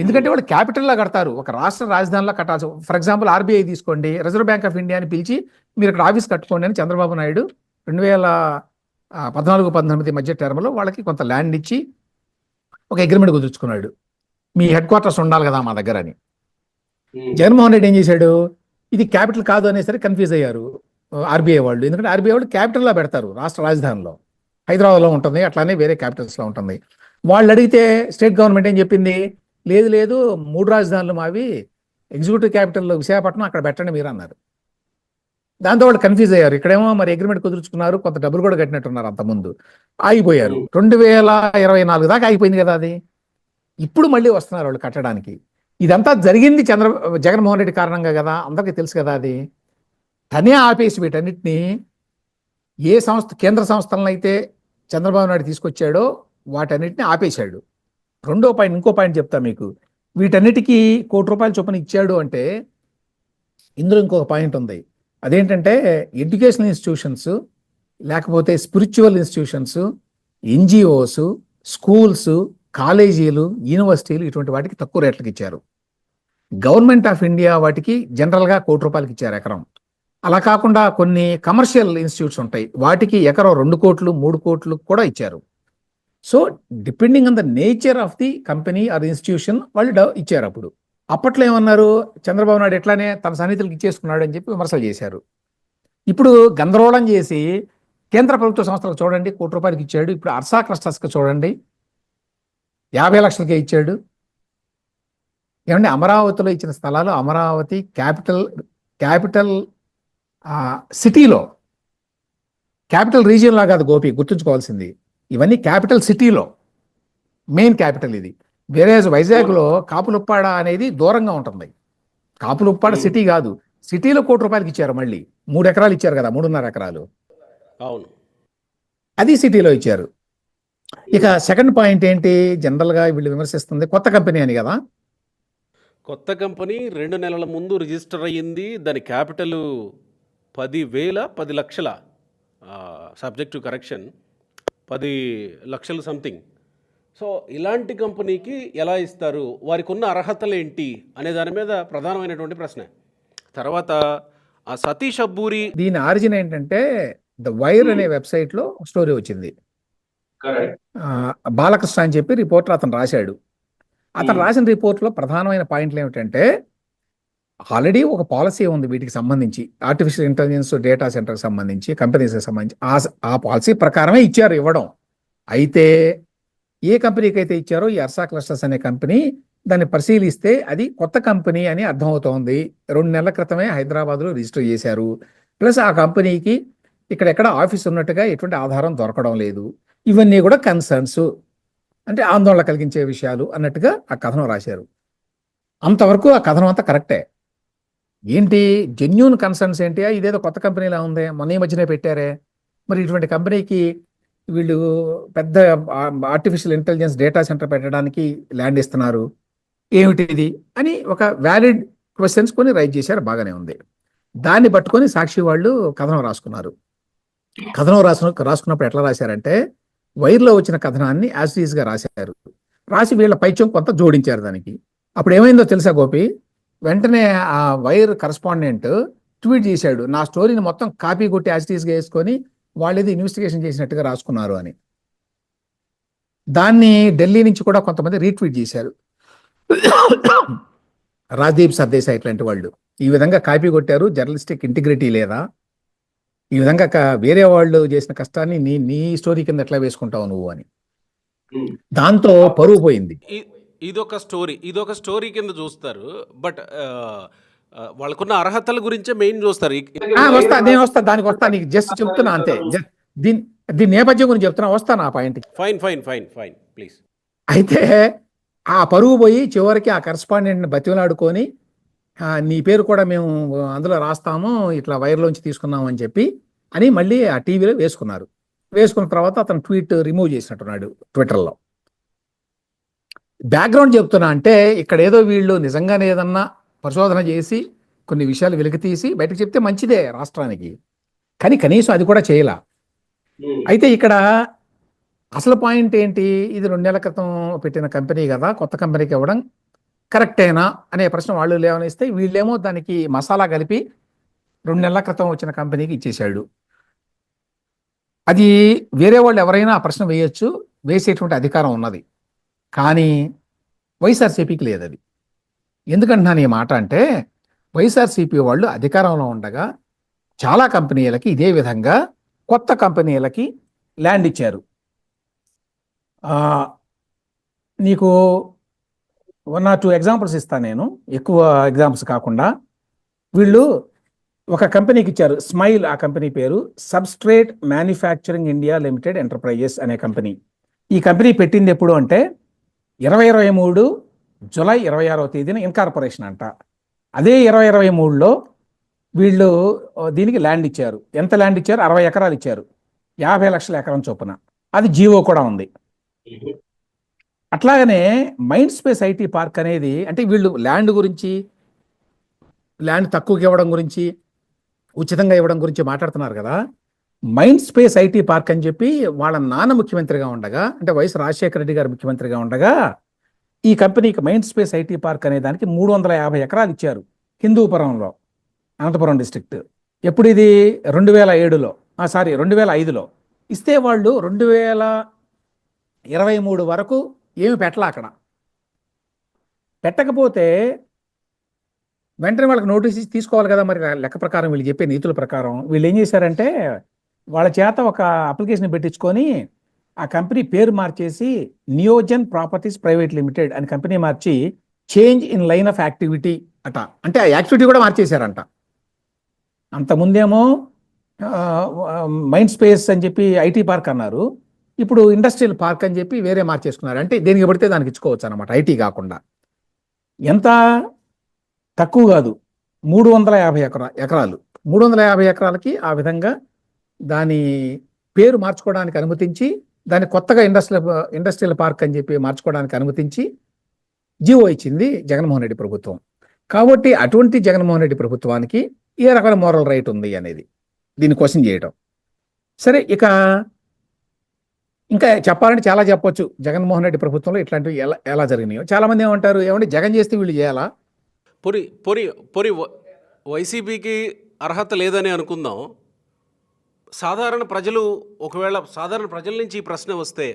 ఎందుకంటే వాళ్ళు క్యాపిటల్లా కడతారు, ఒక రాష్ట్ర రాజధానిలో కట్టాల్సి. ఫర్ ఎగ్జాంపుల్ ఆర్బీఐ తీసుకోండి, రిజర్వ్ బ్యాంక్ ఆఫ్ ఇండియా అని పిలిచి మీరు ఇక్కడ ఆఫీస్ కట్టుకోండి అని చంద్రబాబు నాయుడు 2014-19 మధ్య టర్మ్లో వాళ్ళకి కొంత ల్యాండ్ ఇచ్చి ఒక అగ్రిమెంట్ కుదుర్చుకున్నాడు, మీ హెడ్ క్వార్టర్స్ ఉండాలి కదా మా దగ్గర అని. జగన్మోహన్ రెడ్డి ఏం చేశాడు, ఇది క్యాపిటల్ కాదు అనేసరికి కన్ఫ్యూజ్ అయ్యారు ఆర్బీఐ వాళ్ళు. ఎందుకంటే ఆర్బీఐ వాళ్ళు క్యాపిటల్లో పెడతారు, రాష్ట్ర రాజధానిలో హైదరాబాద్లో ఉంటుంది, అట్లానే వేరే క్యాపిటల్స్లో ఉంటుంది. వాళ్ళు అడిగితే స్టేట్ గవర్నమెంట్ ఏం చెప్పింది, లేదు లేదు 3 రాజధానులు మావి, ఎగ్జిక్యూటివ్ క్యాపిటల్ విశాఖపట్నం, అక్కడ పెట్టండి మీరు అన్నారు. దాంతో వాళ్ళు కన్ఫ్యూజ్ అయ్యారు. ఇక్కడేమో మరి అగ్రిమెంట్ కుదుర్చుకున్నారు, కొంత డబ్బులు కూడా కట్టినట్టున్నారు, అంతకుముందు ఆగిపోయారు. 2024 దాకా ఆగిపోయింది కదా అది. ఇప్పుడు మళ్ళీ వస్తున్నారు వాళ్ళు కట్టడానికి. ఇదంతా జరిగింది జగన్మోహన్ రెడ్డి కారణంగా కదా, అందరికీ తెలుసు కదా అది. తనే ఆపేసి వీటన్నిటిని ఏ సంస్థ, కేంద్ర సంస్థలను అయితే చంద్రబాబు నాయుడు తీసుకొచ్చాడో వాటన్నిటిని ఆపేశాడు. ఇంకో పాయింట్ చెప్తా మీకు, వీటన్నిటికీ ₹1 చొప్పున ఇచ్చాడు అంటే ఇందులో ఇంకొక పాయింట్ ఉంది. అదేంటంటే ఎడ్యుకేషనల్ ఇన్స్టిట్యూషన్స్, లేకపోతే స్పిరిచువల్ ఇన్స్టిట్యూషన్స్, ఎన్జిఓస్, స్కూల్స్, కాలేజీలు, యూనివర్సిటీలు, ఇటువంటి వాటికి తక్కువ రేట్లకు ఇచ్చారు. గవర్నమెంట్ ఆఫ్ ఇండియా వాటికి జనరల్గా ₹1 ఇచ్చారు ఎకరం. అలా కాకుండా కొన్ని కమర్షియల్ ఇన్స్టిట్యూట్స్ ఉంటాయి, వాటికి ఎకరం 2 కోట్లు 3 కోట్లు కూడా ఇచ్చారు. So depending on the nature of the company or institution వాళ్ళు ఇచ్చారు. అప్పట్లో ఏమన్నారు, చంద్రబాబు నాయుడు ఎట్లానే తన సన్నిధులకు ఇచ్చేసుకున్నాడు అని చెప్పి విమర్శలు చేశారు. ఇప్పుడు గందరగోళం చేసి కేంద్ర ప్రభుత్వ సంస్థలకు చూడండి ₹1 ఇచ్చాడు. ఇప్పుడు అర్సా క్లస్టర్స్కి చూడండి 50 లక్షలకే ఇచ్చాడు. ఏమంటే అమరావతిలో ఇచ్చిన స్థలాలు, అమరావతి క్యాపిటల్ సిటీలో, క్యాపిటల్ రీజియన్లో కాదు గోపి, గుర్తుంచుకోవాల్సింది, ఇవన్నీ క్యాపిటల్ సిటీలో, మెయిన్ క్యాపిటల్ ఇది. వేరే వైజాగ్లో కాపులుప్పాడ అనేది దూరంగా ఉంటుంది, కాపులుప్పాడ సిటీ కాదు. సిటీలో ₹1 ఇచ్చారు, మళ్ళీ 3 ఎకరాలు ఇచ్చారు కదా, 3.5 ఎకరాలు, అవును, అది సిటీలో ఇచ్చారు. ఇక సెకండ్ పాయింట్ ఏంటి, జనరల్గా వీళ్ళు విమర్శిస్తుంది కొత్త కంపెనీ అని కదా. కొత్త కంపెనీ 2 నెలల ముందు రిజిస్టర్ అయ్యింది, దాని క్యాపిటల్ 10 లక్షల, సబ్జెక్ట్ టు కరెక్షన్ 10 లక్షలు సంథింగ్. సో ఇలాంటి కంపెనీకి ఎలా ఇస్తారు, వారికి ఉన్న అర్హతలు ఏంటి అనే దాని మీద ప్రధానమైనటువంటి ప్రశ్న. తర్వాత ఆ సతీష్ అబ్బూరి, దీని ఆరిజిన్ ఏంటంటే ద వైర్ అనే వెబ్సైట్లో స్టోరీ వచ్చింది. బాలకృష్ణ అని చెప్పి రిపోర్టర్ అతను రాశాడు. అతను రాసిన రిపోర్ట్లో ప్రధానమైన పాయింట్లు ఏమిటంటే, ఆల్రెడీ ఒక పాలసీ ఉంది వీటికి సంబంధించి, ఆర్టిఫిషియల్ ఇంటెలిజెన్స్ డేటా సెంటర్కి సంబంధించి, కంపెనీస్కి సంబంధించి ఆ పాలసీ ప్రకారమే ఇచ్చారు ఇవ్వడం. అయితే ఏ కంపెనీకి అయితే ఇచ్చారో, ఈ అర్సా క్లస్టర్స్ అనే కంపెనీ, దాన్ని పరిశీలిస్తే అది కొత్త కంపెనీ అని అర్థమవుతోంది. 2 నెలల క్రితమే హైదరాబాద్లో రిజిస్టర్ చేశారు. ప్లస్ ఆ కంపెనీకి ఇక్కడెక్కడ ఆఫీస్ ఉన్నట్టుగా ఎటువంటి ఆధారం దొరకడం లేదు. ఇవన్నీ కూడా కన్సర్న్స్, అంటే ఆందోళన కలిగించే విషయాలు అన్నట్టుగా ఆ కథనం రాశారు. అంతవరకు ఆ కథనం అంతా కరెక్టే. ఏంటి జెన్యూన్ కన్సర్న్స్ ఏంటి, ఇదేదో కొత్త కంపెనీలా ఉంది, మొన్న ఈ మధ్యనే పెట్టారే, మరి ఇటువంటి కంపెనీకి వీళ్ళు పెద్ద ఆర్టిఫిషియల్ ఇంటెలిజెన్స్ డేటా సెంటర్ పెట్టడానికి ల్యాండ్ ఇస్తున్నారు, ఏమిటి ఇది అని ఒక వ్యాలిడ్ క్వశ్చన్స్ కొని రైజ్ చేశారు, బాగానే ఉంది. దాన్ని పట్టుకొని సాక్షి వాళ్ళు కథనం రాసుకున్నారు. కథనం రాసుకున్నప్పుడు ఎట్లా రాశారంటే, వైర్లో వచ్చిన కథనాన్ని యాజ్ ఇట్ ఈస్గా రాశారు. రాసి వీళ్ళ పైచం కొంత జోడించారు దానికి. అప్పుడు ఏమైందో తెలుసా గోపి, వెంటనే ఆ వైర్ కరస్పాండెంట్ ట్వీట్ చేశాడు, నా స్టోరీని మొత్తం కాపీ కొట్టి యాజ్ ఇట్ ఈస్గా వేసుకొని వాళ్ళు ఏది ఇన్వెస్టిగేషన్ చేసినట్టుగా రాసుకున్నారు అని. దాన్ని ఢిల్లీ నుంచి కూడా కొంతమంది రీట్వీట్ చేశారు, రాజ్దీప్ సర్దేశాయ్ ఇట్లాంటి వాళ్ళు. ఈ విధంగా కాపీ కొట్టారు, జర్నలిస్టిక్ ఇంటిగ్రిటీ లేదా, ఈ విధంగా వేరే వాళ్ళు చేసిన కష్టాన్ని నీ స్టోరీ కింద ఎట్లా వేసుకుంటావు నువ్వు అని. దాంతో పరువు పోయింది. ఇదొక స్టోరీ కింద చూస్తారు, బట్ వాళ్ళకున్న అర్హతల గురించే మెయిన్ చూస్తారు. నేను వస్తా దానికి వస్తా, నీకు జస్ట్ చెప్తున్నా అంతే, దీని నేపథ్యం గురించి చెప్తున్నా, వస్తాను ఆ పాయింట్. Fine please. అయితే ఆ పరువు పోయి చివరికి ఆ కరస్పాండెంట్ని బతిమలాడుకొని, నీ పేరు కూడా మేము అందులో రాస్తాము, ఇట్లా వైర్లోంచి తీసుకున్నాము అని చెప్పి అని మళ్ళీ ఆ టీవీలో వేసుకున్నారు. వేసుకున్న తర్వాత అతను ట్వీట్ రిమూవ్ చేసినట్టున్నాడు ట్విట్టర్లో. బ్యాక్గ్రౌండ్ చెప్తున్నా అంటే, ఇక్కడ ఏదో వీళ్ళు నిజంగానే ఏదన్నా పరిశోధన చేసి కొన్ని విషయాలు వెలికితీసి బయటకు చెప్తే మంచిదే రాష్ట్రానికి, కానీ కనీసం అది కూడా చేయలా. అయితే ఇక్కడ అసలు పాయింట్ ఏంటి? ఇది 2 నెలల క్రితం పెట్టిన కంపెనీ కదా, కొత్త కంపెనీకి ఇవ్వడం కరెక్టేనా అనే ప్రశ్న వాళ్ళు లేవనిస్తే, వీళ్ళేమో దానికి మసాలా కలిపి 2 నెలల క్రితం వచ్చిన కంపెనీకి ఇచ్చేశాడు. అది వేరే వాళ్ళు ఎవరైనా ఆ ప్రశ్న వేయొచ్చు, వేసేటువంటి అధికారం ఉన్నది. కానీ వైఎస్ఆర్సీపీకి లేదు అది. ఎందుకంటున్నాను ఈ మాట అంటే, వైఎస్ఆర్సీపీ వాళ్ళు అధికారంలో ఉండగా చాలా కంపెనీలకి ఇదే విధంగా కొత్త కంపెనీలకి ల్యాండ్ ఇచ్చారు. ఆ, నీకు 1 or 2 ఎగ్జాంపుల్స్ ఇస్తాను నేను, ఎక్కువ ఎగ్జాంపుల్స్ కాకుండా. వీళ్ళు ఒక కంపెనీకి ఇచ్చారు, స్మైల్ ఆ కంపెనీ పేరు, substrate manufacturing India limited enterprises అనే కంపెనీ. ఈ కంపెనీ పెట్టింది ఎప్పుడు అంటే 2023 జూలై 26వ తేదీన ఇన్కార్పొరేషన్ అంట. అదే 2023లో వీళ్ళు దీనికి ల్యాండ్ ఇచ్చారు. ఎంత ల్యాండ్ ఇచ్చారు? 60 ఎకరాలు ఇచ్చారు, 50 లక్షల ఎకరం చొప్పున. అది జీవో కూడా ఉంది. అట్లాగనే మైండ్ స్పేస్ ఐటీ పార్క్ అనేది, అంటే వీళ్ళు ల్యాండ్ గురించి, ల్యాండ్ తక్కువకి ఇవ్వడం గురించి, ఉచితంగా ఇవ్వడం గురించి మాట్లాడుతున్నారు కదా. మైండ్ స్పేస్ ఐటీ పార్క్ అని చెప్పి వాళ్ళ నాన్న ముఖ్యమంత్రిగా ఉండగా, అంటే వైఎస్ రాజశేఖర రెడ్డి గారు ముఖ్యమంత్రిగా ఉండగా, ఈ కంపెనీకి మైండ్ స్పేస్ ఐటీ పార్క్ అనే దానికి 350 ఎకరాలు ఇచ్చారు హిందూపురంలో, అనంతపురం డిస్ట్రిక్ట్. ఎప్పుడు ఇది? 2007లో, 2005లో ఇస్తే వాళ్ళు 2023 వరకు ఏమి పెట్టలే. అక్కడ పెట్టకపోతే వెంటనే వాళ్ళకి నోటీస్ ఇచ్చి తీసుకోవాలి కదా. మరి లెక్క ప్రకారం, వీళ్ళు చెప్పే నీతుల ప్రకారం వీళ్ళు ఏం చేశారంటే, వాళ్ళ చేత ఒక అప్లికేషన్ పెట్టించుకొని ఆ కంపెనీ పేరు మార్చేసి నియోజన్ ప్రాపర్టీస్ ప్రైవేట్ లిమిటెడ్ అని company March change in line of activity అట, అంటే ఆ యాక్టివిటీ కూడా మార్చేశారంట. అంతకుముందేమో మైండ్ స్పేస్ అని చెప్పి ఐటీ పార్క్ అన్నారు, ఇప్పుడు ఇండస్ట్రియల్ పార్క్ అని చెప్పి వేరే మార్చేసుకున్నారు. అంటే దేనికి పడితే దానికి ఇచ్చుకోవచ్చు అనమాట, ఐటీ కాకుండా. ఎంత తక్కువ కాదు, 350 ఎకరాలు. 350 ఎకరాలకి ఆ విధంగా దాని పేరు మార్చుకోవడానికి అనుమతించి, దాన్ని కొత్తగా ఇండస్ట్రియల్ పార్క్ అని చెప్పి మార్చుకోవడానికి అనుమతించి జీవో ఇచ్చింది జగన్మోహన్ రెడ్డి ప్రభుత్వం. కాబట్టి అటువంటి జగన్మోహన్ రెడ్డి ప్రభుత్వానికి ఏ రకమైన మోరల్ రైట్ ఉంది అనేది దీన్ని క్వశ్చన్ చేయడం. సరే, ఇక ఇంకా చెప్పాలంటే చాలా చెప్పొచ్చు జగన్మోహన్ రెడ్డి ప్రభుత్వంలో ఇట్లాంటివి ఎలా జరిగినాయో. చాలా మంది ఏమంటారు, ఏమంటే జగన్ చేస్తే వీళ్ళు చేయాలా? పొరి పొరి పొరి వైసీపీకి అర్హత లేదని అనుకుందాం. సాధారణ ప్రజల నుంచి ఈ ప్రశ్న వస్తే,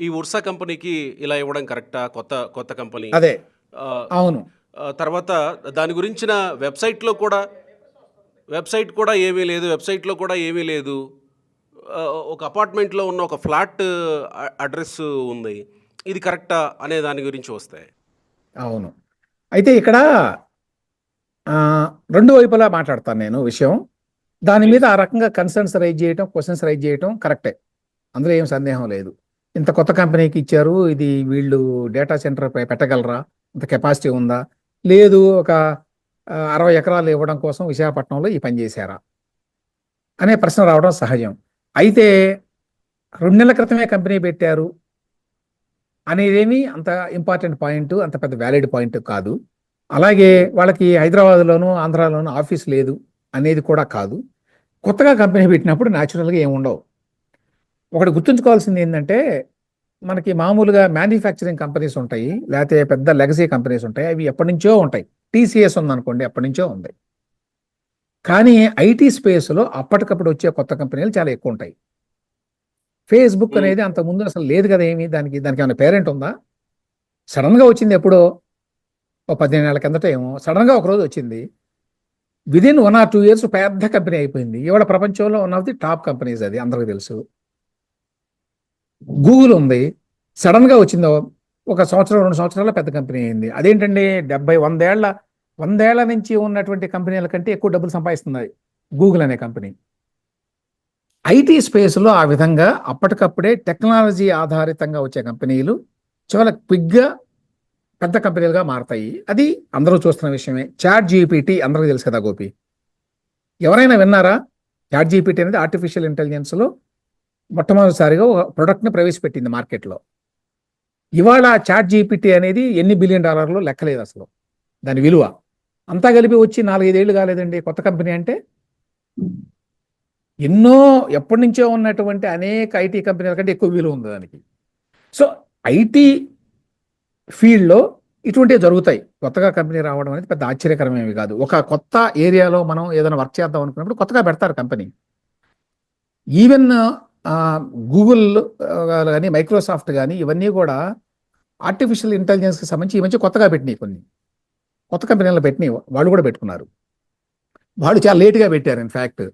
ఈ ఉర్సా కంపెనీకి ఇలా ఇవ్వడం కరెక్టా? కొత్త కంపెనీ. అదే, ఆ, అవును. తర్వాత దాని గురించిన వెబ్సైట్ కూడా ఏమీ లేదు. ఒక అపార్ట్మెంట్లో ఉన్న ఒక ఫ్లాట్ అడ్రస్ ఉంది. ఇది కరెక్టా అనే దాని గురించి వస్తాయి. అవును. అయితే ఇక్కడ రెండు వైపులా మాట్లాడతాను నేను విషయం. దాని మీద ఆ రకంగా కన్సర్న్స్ రైజ్ చేయటం, క్వశ్చన్స్ రైజ్ చేయటం కరెక్టే, అందులో ఏం సందేహం లేదు. ఇంత కొత్త కంపెనీకి ఇచ్చారు, ఇది వీళ్ళు డేటా సెంటర్ పెట్టగలరా? ఇంత కెపాసిటీ ఉందా? లేదు, ఒక 60 ఎకరాలు ఇవ్వడం కోసం విశాఖపట్నంలో ఈ పని చేశారా అనే ప్రశ్న రావడం సహజం. అయితే 2 నెలల క్రితమే కంపెనీ పెట్టారు అనేదేమి అంత ఇంపార్టెంట్ పాయింట్, అంత పెద్ద వ్యాలిడ్ పాయింట్ కాదు. అలాగే వాళ్ళకి హైదరాబాద్లోను ఆంధ్రాలోను ఆఫీస్ లేదు అనేది కూడా కాదు. కొత్తగా కంపెనీ పెట్టినప్పుడు న్యాచురల్గా ఏముండవు. ఒకటి గుర్తుంచుకోవాల్సింది ఏంటంటే, మనకి మామూలుగా మ్యానుఫ్యాక్చరింగ్ కంపెనీస్ ఉంటాయి, లేకపోతే పెద్ద లెగసీ కంపెనీస్ ఉంటాయి, అవి ఎప్పటి నుంచో ఉంటాయి. టీసీఎస్ ఉందనుకోండి, ఎప్పటి నుంచో ఉంది. కానీ ఐటీ స్పేస్లో అప్పటికప్పుడు వచ్చే కొత్త కంపెనీలు చాలా ఎక్కువ ఉంటాయి. ఫేస్బుక్ అనేది అంత ముందు అసలు లేదు కదా, దానికి ఏమైనా పేరెంట్ ఉందా? సడన్గా వచ్చింది ఎప్పుడో, 15 ఏళ్ల కిందట ఏమో సడన్గా ఒకరోజు వచ్చింది. విదిన్ 1 or 2 years పెద్ద కంపెనీ అయిపోయింది. ఇవాళ ప్రపంచంలో one of the top companies, అది అందరికీ తెలుసు. గూగుల్ ఉంది, సడన్గా వచ్చిందో ఒక సంవత్సరం 2 సంవత్సరాల పెద్ద కంపెనీ అయింది. అదేంటండి, 100 ఏళ్ల నుంచి ఉన్నటువంటి కంపెనీల కంటే ఎక్కువ డబ్బులు సంపాదిస్తుంది గూగుల్ అనే కంపెనీ. ఐటీ స్పేస్లో ఆ విధంగా అప్పటికప్పుడే టెక్నాలజీ ఆధారితంగా వచ్చే కంపెనీలు చాలా క్విక్గా పెద్ద కంపెనీలుగా మారతాయి. అది అందరూ చూస్తున్న విషయమే. చాట్ జీపీటీ అందరికీ తెలుసు కదా గోపి, ఎవరైనా విన్నారా? చాట్ జీపీటీ అనేది ఆర్టిఫిషియల్ ఇంటెలిజెన్స్లో మొట్టమొదటిసారిగా ఒక ప్రొడక్ట్ని ప్రవేశపెట్టింది మార్కెట్లో. ఇవాళ చాట్ జీపీటీ అనేది ఎన్ని $1 బిలియన్ లెక్కలేదు అసలు దాని విలువ. అంతా కలిపి వచ్చి 4-5 ఏళ్ళు కాలేదండి కొత్త కంపెనీ అంటే. ఎన్నో ఎప్పటి నుంచో ఉన్నటువంటి అనేక ఐటీ కంపెనీల కంటే ఎక్కువ విలువ ఉంది దానికి. సో ఐటీ ఫీల్డ్లో ఇటువంటివి జరుగుతాయి. కొత్తగా కంపెనీ రావడం అనేది పెద్ద ఆశ్చర్యకరమేమి కాదు. ఒక కొత్త ఏరియాలో మనం ఏదైనా వర్క్ చేద్దాం అనుకున్నప్పుడు కొత్తగా పెడతారు కంపెనీ. ఈవెన్ గూగుల్ కానీ మైక్రోసాఫ్ట్ కానీ ఇవన్నీ కూడా ఆర్టిఫిషియల్ ఇంటెలిజెన్స్కి సంబంధించి ఈ మధ్య కొత్తగా పెట్టినాయి, కొన్ని కొత్త కంపెనీలు పెట్టినాయి, వాళ్ళు కూడా పెట్టుకున్నారు. వాళ్ళు చాలా లేట్గా పెట్టారు. ఇన్ఫ్యాక్ట్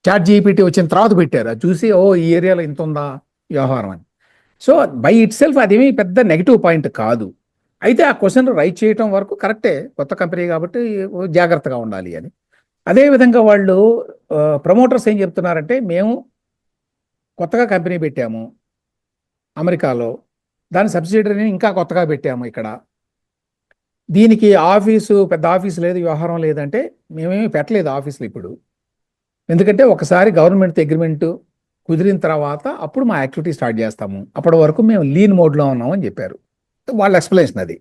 చాట్ జీపీటీ వచ్చిన తర్వాత పెట్టారు. అది చూసి ఓ ఈ ఏరియాలో ఇంత ఉందా వ్యవహారం అని. సో బై ఇట్ సెల్ఫ్ అదేమీ పెద్ద నెగిటివ్ పాయింట్ కాదు. అయితే ఆ క్వశ్చన్ రైట్ చేయటం వరకు కరెక్టే, కొత్త కంపెనీ కాబట్టి జాగ్రత్తగా ఉండాలి అని. అదేవిధంగా వాళ్ళు ప్రమోటర్స్ ఏం చెప్తున్నారంటే, మేము కొత్తగా కంపెనీ పెట్టాము అమెరికాలో, దాని సబ్సిడరీని ఇంకా కొత్తగా పెట్టాము ఇక్కడ, దీనికి ఆఫీసు పెద్ద ఆఫీసు లేదు, వ్యవహారం లేదంటే మేమేమి పెట్టలేదు ఆఫీసులు ఇప్పుడు, ఎందుకంటే ఒకసారి గవర్నమెంట్ అగ్రిమెంట్ కుదిరిన తర్వాత అప్పుడు మా యాక్టివిటీ స్టార్ట్ చేస్తాము, అప్పటి వరకు మేము లీన్ మోడ్లో ఉన్నామని చెప్పారు. వాళ్ళ ఎక్స్ప్లెనేషన్ అది.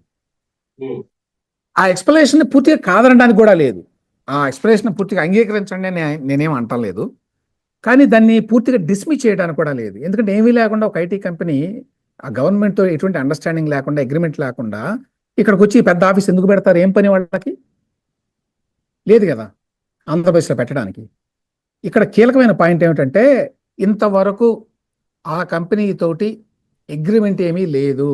ఆ ఎక్స్ప్లెనేషన్ పూర్తిగా కాదనడానికి కూడా లేదు. ఆ ఎక్స్ప్లెనేషన్ పూర్తిగా అంగీకరించండి అని నేనేం అంటలేదు, కానీ దాన్ని పూర్తిగా డిస్మిస్ చేయడానికి కూడా లేదు. ఎందుకంటే ఏమీ లేకుండా ఒక ఐటీ కంపెనీ ఆ గవర్నమెంట్తో ఎటువంటి అండర్స్టాండింగ్ లేకుండా, అగ్రిమెంట్ లేకుండా ఇక్కడికి వచ్చి పెద్ద ఆఫీస్ ఎందుకు పెడతారు? ఏం పని వాళ్ళకి లేదు కదా ఆంధ్రప్రదేశ్లో పెట్టడానికి. ఇక్కడ కీలకమైన పాయింట్ ఏమిటంటే, ఇంతవరకు ఆ కంపెనీ తోటి అగ్రిమెంట్ ఏమీ లేదు.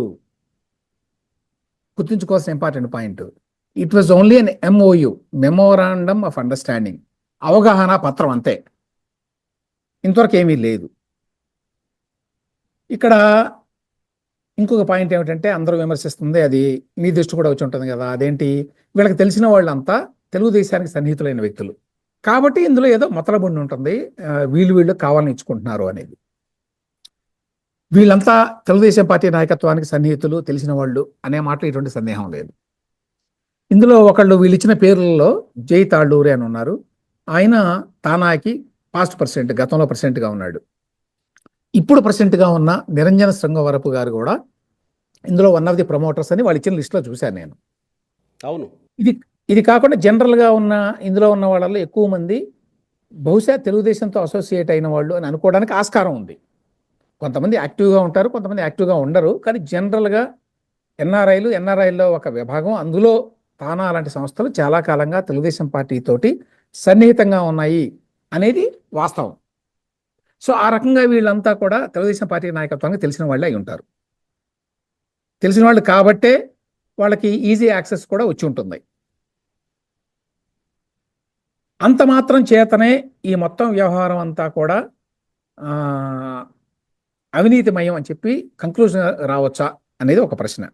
గుర్తుంచుకోవాల్సిన important point, it was only an MoU, memorandum of understanding, అవగాహన పత్రం అంతే, ఇంతవరకు ఏమీ లేదు. ఇక్కడ ఇంకొక పాయింట్ ఏమిటంటే, అందరూ విమర్శిస్తుంది, అది మీ దృష్టి కూడా వచ్చి ఉంటుంది కదా, అదేంటి వీళ్ళకి తెలిసిన వాళ్ళంతా తెలుగుదేశానికి సన్నిహితులైన వ్యక్తులు కాబట్టి ఇందులో ఏదో మతలబుండి ఉంటుంది, వీళ్ళు కావాలని ఇచ్చుకుంటున్నారు అనేది. వీళ్ళంతా తెలుగుదేశం పార్టీ నాయకత్వానికి సన్నిహితులు, తెలిసిన వాళ్ళు అనే మాటలు ఎటువంటి సందేహం లేదు. ఇందులో ఒకళ్ళు వీళ్ళు ఇచ్చిన పేర్లలో జై తాళ్ళూరి అని ఉన్నారు. ఆయన తానాకి పాస్ట్ ప్రెసిడెంట్, గతంలో ప్రెసిడెంట్గా ఉన్నాడు. ఇప్పుడు ప్రెసిడెంట్గా ఉన్న నిరంజన శృంగవరపు గారు కూడా ఇందులో వన్ ఆఫ్ ది ప్రమోటర్స్ అని వాళ్ళు ఇచ్చిన లిస్టులో చూశాను నేను. అవును. ఇది కాకుండా జనరల్గా ఇందులో ఉన్న వాళ్ళలో ఎక్కువ మంది బహుశా తెలుగుదేశంతో అసోసియేట్ అయిన వాళ్ళు అని అనుకోవడానికి ఆస్కారం ఉంది. కొంతమంది యాక్టివ్గా ఉంటారు, కొంతమంది యాక్టివ్గా ఉండరు, కానీ జనరల్గా ఎన్ఆర్ఐలో ఒక విభాగం, అందులో తానా అలాంటి సంస్థలు చాలా కాలంగా తెలుగుదేశం పార్టీ తోటి సన్నిహితంగా ఉన్నాయి అనేది వాస్తవం. సో ఆ రకంగా వీళ్ళంతా కూడా తెలుగుదేశం పార్టీ నాయకత్వానికి తెలిసిన వాళ్ళే అయి ఉంటారు. తెలిసిన వాళ్ళు కాబట్టే వాళ్ళకి ఈజీ యాక్సెస్ కూడా వచ్చి ఉంటుంది. అంత మాత్రం చేతనే ఈ మొత్తం వ్యవహారం అంతా కూడా అవినీతిమయం అని చెప్పి కంక్లూజన్ రావచ్చా అనేది ఒక ప్రశ్న.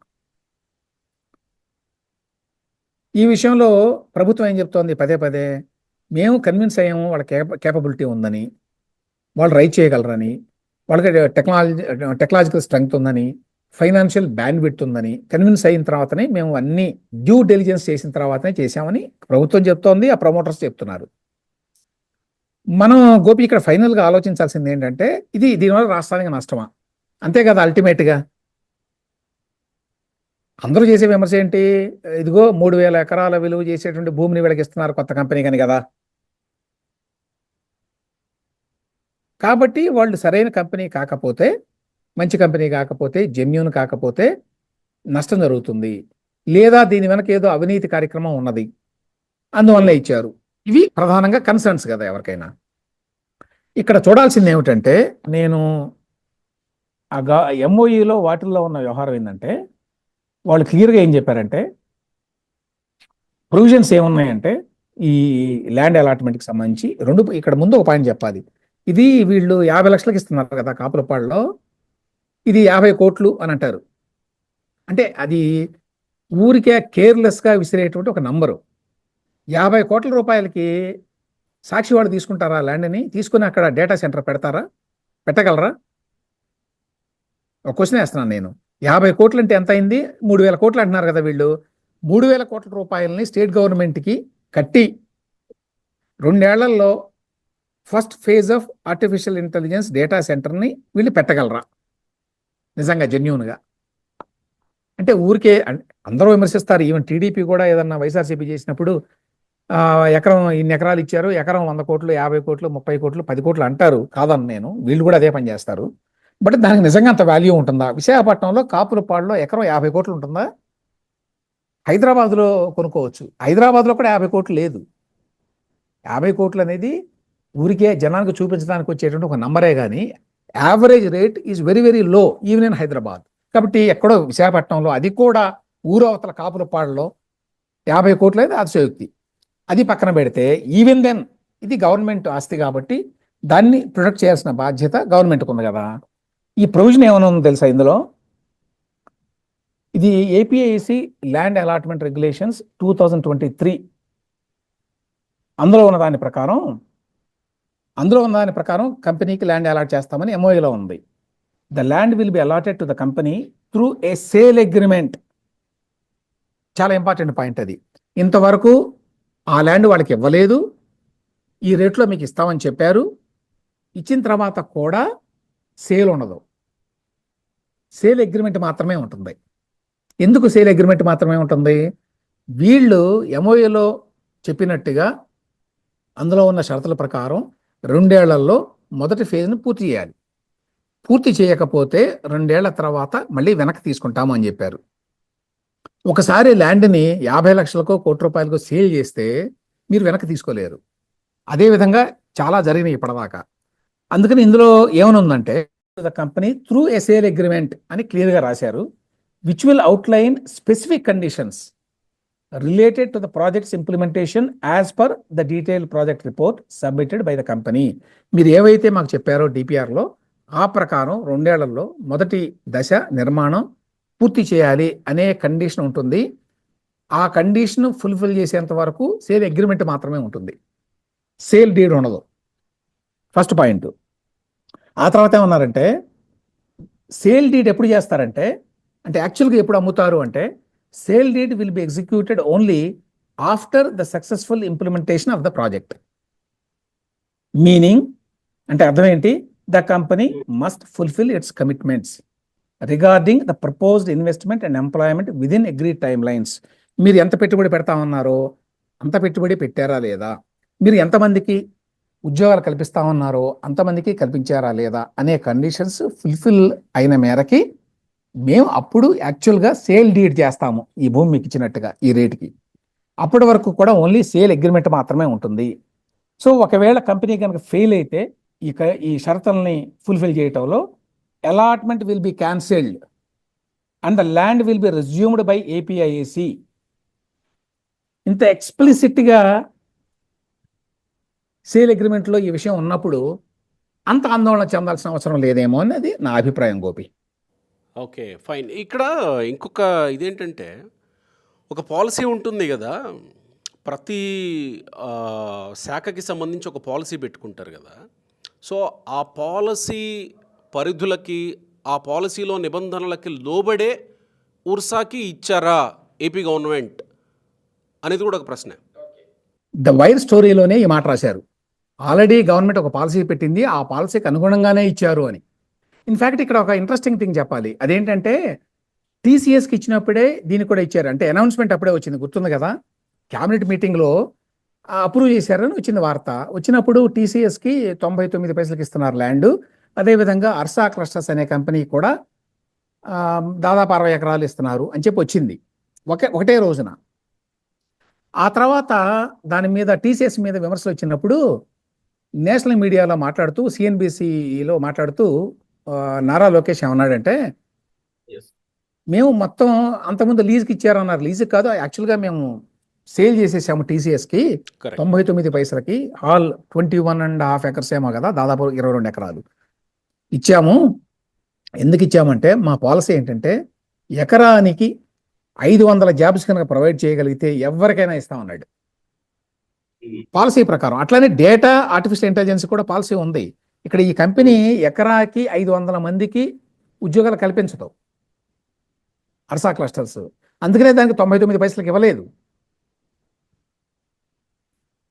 ఈ విషయంలో ప్రభుత్వం ఏం చెప్తోంది? పదే పదే మేము కన్విన్స్ అయ్యాము వాళ్ళ కేపబిలిటీ ఉందని, వాళ్ళు రైట్ చేయగలరని, వాళ్ళకి టెక్నాలజికల్ స్ట్రెంగ్త్ ఉందని, ఫైనాన్షియల్ బ్యాండ్విడ్త్ ఉందని కన్విన్స్ అయిన తర్వాతనే మేము అన్ని డ్యూ డెలిజెన్స్ చేసిన తర్వాతనే చేశామని ప్రభుత్వం చెప్తోంది, ఆ ప్రమోటర్స్ చెప్తున్నారు. మనం గోపి ఇక్కడ ఫైనల్గా ఆలోచించాల్సింది ఏంటంటే, దీనివల్ల రాష్ట్రానికి నష్టమా? అంతే కదా అల్టిమేట్గా. అందరూ చేసే విమర్శ ఏంటి? ఇదిగో 3,000 ఎకరాల విలువ చేసేటువంటి భూమిని వీళ్ళకి ఇస్తున్నారు కొత్త కంపెనీ కానీ కదా, కాబట్టి వాళ్ళు సరైన కంపెనీ కాకపోతే, మంచి కంపెనీ కాకపోతే, జెన్యూన్ కాకపోతే నష్టం జరుగుతుంది, లేదా దీని వెనక ఏదో అవినీతి కార్యక్రమం ఉన్నది, అందువల్ల ఇచ్చారు. ఇవి ప్రధానంగా కన్సర్న్స్ కదా ఎవరికైనా. ఇక్కడ చూడాల్సింది ఏమిటంటే, నేను ఎంఓఈలో వాటిల్లో ఉన్న వ్యవహారం ఏంటంటే, వాళ్ళు క్లియర్గా ఏం చెప్పారంటే, ప్రొవిజన్స్ ఏమున్నాయంటే ఈ ల్యాండ్ అలాట్మెంట్కి సంబంధించి ఇక్కడ ముందు ఒక పాయింట్ చెప్పాలి. ఇది వీళ్ళు 50 లక్షలకి ఇస్తున్నారు కదా కాపులపాడులో, ఇది 50 కోట్లు అని అంటారు. అంటే అది ఊరికే కేర్లెస్గా విసిరేటువంటి ఒక నంబరు. 50 కోట్ల రూపాయలకి సాక్షి వాళ్ళు తీసుకుంటారా ల్యాండ్ని? తీసుకుని అక్కడ డేటా సెంటర్ పెట్టగలరా? ఒక క్వశ్చన్ వేస్తున్నాను నేను. 50 కోట్లు అంటే ఎంత అయింది? 3,000 కోట్లు అంటున్నారు కదా వీళ్ళు. 3,000 కోట్ల రూపాయలని స్టేట్ గవర్నమెంట్కి కట్టి 2 ఏళ్లలో first phase of artificial intelligence data సెంటర్ని వీళ్ళు పెట్టగలరా నిజంగా జెన్యూన్గా? అంటే ఊరికే అందరూ విమర్శిస్తారు, ఈవెన్ టీడీపీ కూడా ఏదన్నా వైఎస్ఆర్సీపీ చేసినప్పుడు ఎకరం ఇన్ని ఎకరాలు ఇచ్చారు, ఎకరం 100 కోట్లు, 50 కోట్లు, 30 కోట్లు, 10 కోట్లు అంటారు, కాదని నేను, వీళ్ళు కూడా అదే పని చేస్తారు. బట్ దానికి నిజంగా అంత వాల్యూ ఉంటుందా? విశాఖపట్నంలో కాపులపాడులో ఎకరం 50 కోట్లు ఉంటుందా? హైదరాబాద్లో కొనుక్కోవచ్చు, హైదరాబాద్లో కూడా 50 కోట్లు లేదు. 50 కోట్లు అనేది ఊరికే జనానికి చూపించడానికి వచ్చేటువంటి ఒక నంబరే కానీ average rate is very very low even in Hyderabad. కాబట్టి ఎక్కడో విశాఖపట్నంలో, అది కూడా ఊరవతల కాపులపాడులో 50 కోట్లు అయితే అతిశయోక్తి. అది పక్కన పెడితే ఈవెన్ దెన్ ఇది గవర్నమెంట్ ఆస్తి కాబట్టి దాన్ని ప్రొటెక్ట్ చేయాల్సిన బాధ్యత గవర్నమెంట్కి ఉంది కదా. ఈ ప్రొవిజన్ ఏమైనా ఉందో తెలుసా ఇందులో? ఇది ఏపీఐసి ల్యాండ్ అలాట్మెంట్ రెగ్యులేషన్స్ 2023. అందులో ఉన్న దాని ప్రకారం కంపెనీకి ల్యాండ్ అలాట్ చేస్తామని ఎంఓఏలో ఉంది. The land will be allotted to the company through a sale agreement. చాలా ఇంపార్టెంట్ పాయింట్ అది. ఇంతవరకు ఆ ల్యాండ్ వాళ్ళకి ఇవ్వలేదు, ఈ రేట్లో మీకు ఇస్తామని చెప్పారు. ఇచ్చిన తర్వాత కూడా సేల్ ఉండదు, సేల్ అగ్రిమెంట్ మాత్రమే ఉంటుంది. ఎందుకు సేల్ అగ్రిమెంట్ మాత్రమే ఉంటుంది? వీళ్ళు ఎంఓఏలో చెప్పినట్టుగా అందులో ఉన్న షరతుల ప్రకారం 2 ఏళ్లలో మొదటి ఫేజ్ని పూర్తి చేయాలి. పూర్తి చేయకపోతే 2 ఏళ్ల తర్వాత మళ్ళీ వెనక్కి తీసుకుంటాము అని చెప్పారు. ఒకసారి ల్యాండ్ని 50 లక్షలకో, కోటి రూపాయలకో సేల్ చేస్తే మీరు వెనక్కి తీసుకోలేరు. అదేవిధంగా చాలా జరిగినాయి ఇప్పటిదాకా. అందుకని ఇందులో ఏమనుందంటే the company through a sale agreement అని క్లియర్గా రాశారు, which will outline specific conditions related to the project's implementation as per the detailed project report submitted by the company. మీరు ఏవైతే మాకు చెప్పారో డిపిఆర్లో ఆ ప్రకారం 2 ఏళ్లలో మొదటి దశ నిర్మాణం పూర్తి చేయాలి అనే కండిషన్ ఉంటుంది. ఆ కండిషన్ ఫుల్ఫిల్ చేసేంత వరకు సేల్ అగ్రిమెంట్ మాత్రమే ఉంటుంది, సేల్ డీడ్ ఉండదు. First point. ఆ తర్వాత ఏమన్నారంటే సేల్ డీడ్ ఎప్పుడు చేస్తారంటే, అంటే యాక్చువల్గా ఎప్పుడు అమ్ముతారు అంటే, sale deed will be executed only after the successful implementation of the project. Meaning అంటే అర్థం ఏంటి? The company must fulfil its commitments regarding the proposed investment and employment within agreed time lines. మీరు ఎంత పెట్టుబడి పెడతామన్నారో అంత పెట్టుబడి పెట్టారా లేదా, మీరు ఎంతమందికి ఉద్యోగాలు కల్పిస్తామన్నారో అంతమందికి కల్పించారా లేదా అనే కండిషన్స్ ఫుల్ఫిల్ అయిన మేరకి మేము అప్పుడు యాక్చువల్గా సేల్ డీడ్ చేస్తాము, ఈ భూమి మీకు ఇచ్చినట్టుగా ఈ రేటుకి. అప్పటి వరకు కూడా ఓన్లీ సేల్ అగ్రిమెంట్ మాత్రమే ఉంటుంది. సో ఒకవేళ కంపెనీ కనుక ఫెయిల్ అయితే ఈ షరతుల్ని ఫుల్ఫిల్ చేయటంలో allotment will be cancelled and the land will be resumed by APIAC. ఇంత ఎక్స్ప్లిసిట్గా సేల్ అగ్రిమెంట్లో ఈ విషయం ఉన్నప్పుడు అంత ఆందోళన చెందాల్సిన అవసరం లేదేమో అనేది నా అభిప్రాయం గోపి. Okay, fine. ఇక్కడ ఇంకొక ఇదేంటంటే, ఒక పాలసీ ఉంటుంది కదా, ప్రతి శాఖకి సంబంధించి ఒక పాలసీ పెట్టుకుంటారు కదా. సో ఆ పాలసీ పరిధులకి, ఆ పాలసీలో నిబంధనలకి లోబడే ఉర్సాకి ఇచ్చారా ఏపీ గవర్నమెంట్ అనేది కూడా ఒక ప్రశ్న. ద వైర్ స్టోరీలోనే ఈ మాట రాశారు, ఆల్రెడీ గవర్నమెంట్ ఒక పాలసీ పెట్టింది, ఆ పాలసీకి అనుగుణంగానే ఇచ్చారు అని. ఇన్ఫ్యాక్ట్ ఇక్కడ ఒక ఇంట్రెస్టింగ్ థింగ్ చెప్పాలి. అదేంటంటే టీసీఎస్కి ఇచ్చినప్పుడే దీనికి కూడా ఇచ్చారు. అంటే అనౌన్స్మెంట్ అప్పుడే వచ్చింది, గుర్తుంది కదా, క్యాబినెట్ మీటింగ్లో అప్రూవ్ చేశారని వచ్చింది వార్త. వచ్చినప్పుడు టీసీఎస్కి 99 పైసలకి ఇస్తున్నారు ల్యాండ్. అదేవిధంగా అర్సా క్లస్టర్స్ అనే కంపెనీ కూడా దాదాపు 60 ఎకరాలు ఇస్తున్నారు అని చెప్పి వచ్చింది ఒకటే రోజున. ఆ తర్వాత దాని మీద టీసీఎస్ మీద విమర్శలు వచ్చినప్పుడు నేషనల్ మీడియాలో మాట్లాడుతూ, సిఎన్బిసిలో మాట్లాడుతూ నారా లోకేష్ ఏమన్నాడంటే, మేము మొత్తం అంతకుముందు లీజ్కి ఇచ్చారన్నారు. లీజ్కి కాదు, యాక్చువల్గా మేము సేల్ చేసేసాము టీసీఎస్కి 99 పైసలకి. ఆల్ 21.5 ఎకర్స్ ఏమో కదా, దాదాపు 22 ఎకరాలు ఇచ్చాము. ఎందుకు ఇచ్చామంటే మా పాలసీ ఏంటంటే ఎకరానికి 500 జాబ్స్ కనుక ప్రొవైడ్ చేయగలిగితే ఎవరికైనా ఇస్తామన్నాడు పాలసీ ప్రకారం. అట్లానే డేటా ఆర్టిఫిషియల్ ఇంటెలిజెన్స్ కూడా పాలసీ ఉంది. ఇక్కడ ఈ కంపెనీ ఎకరాకి 500 మందికి ఉద్యోగాలు కల్పించదు అర్సా క్లస్టర్స్. అందుకనే దానికి 99 పైసలకి ఇవ్వలేదు.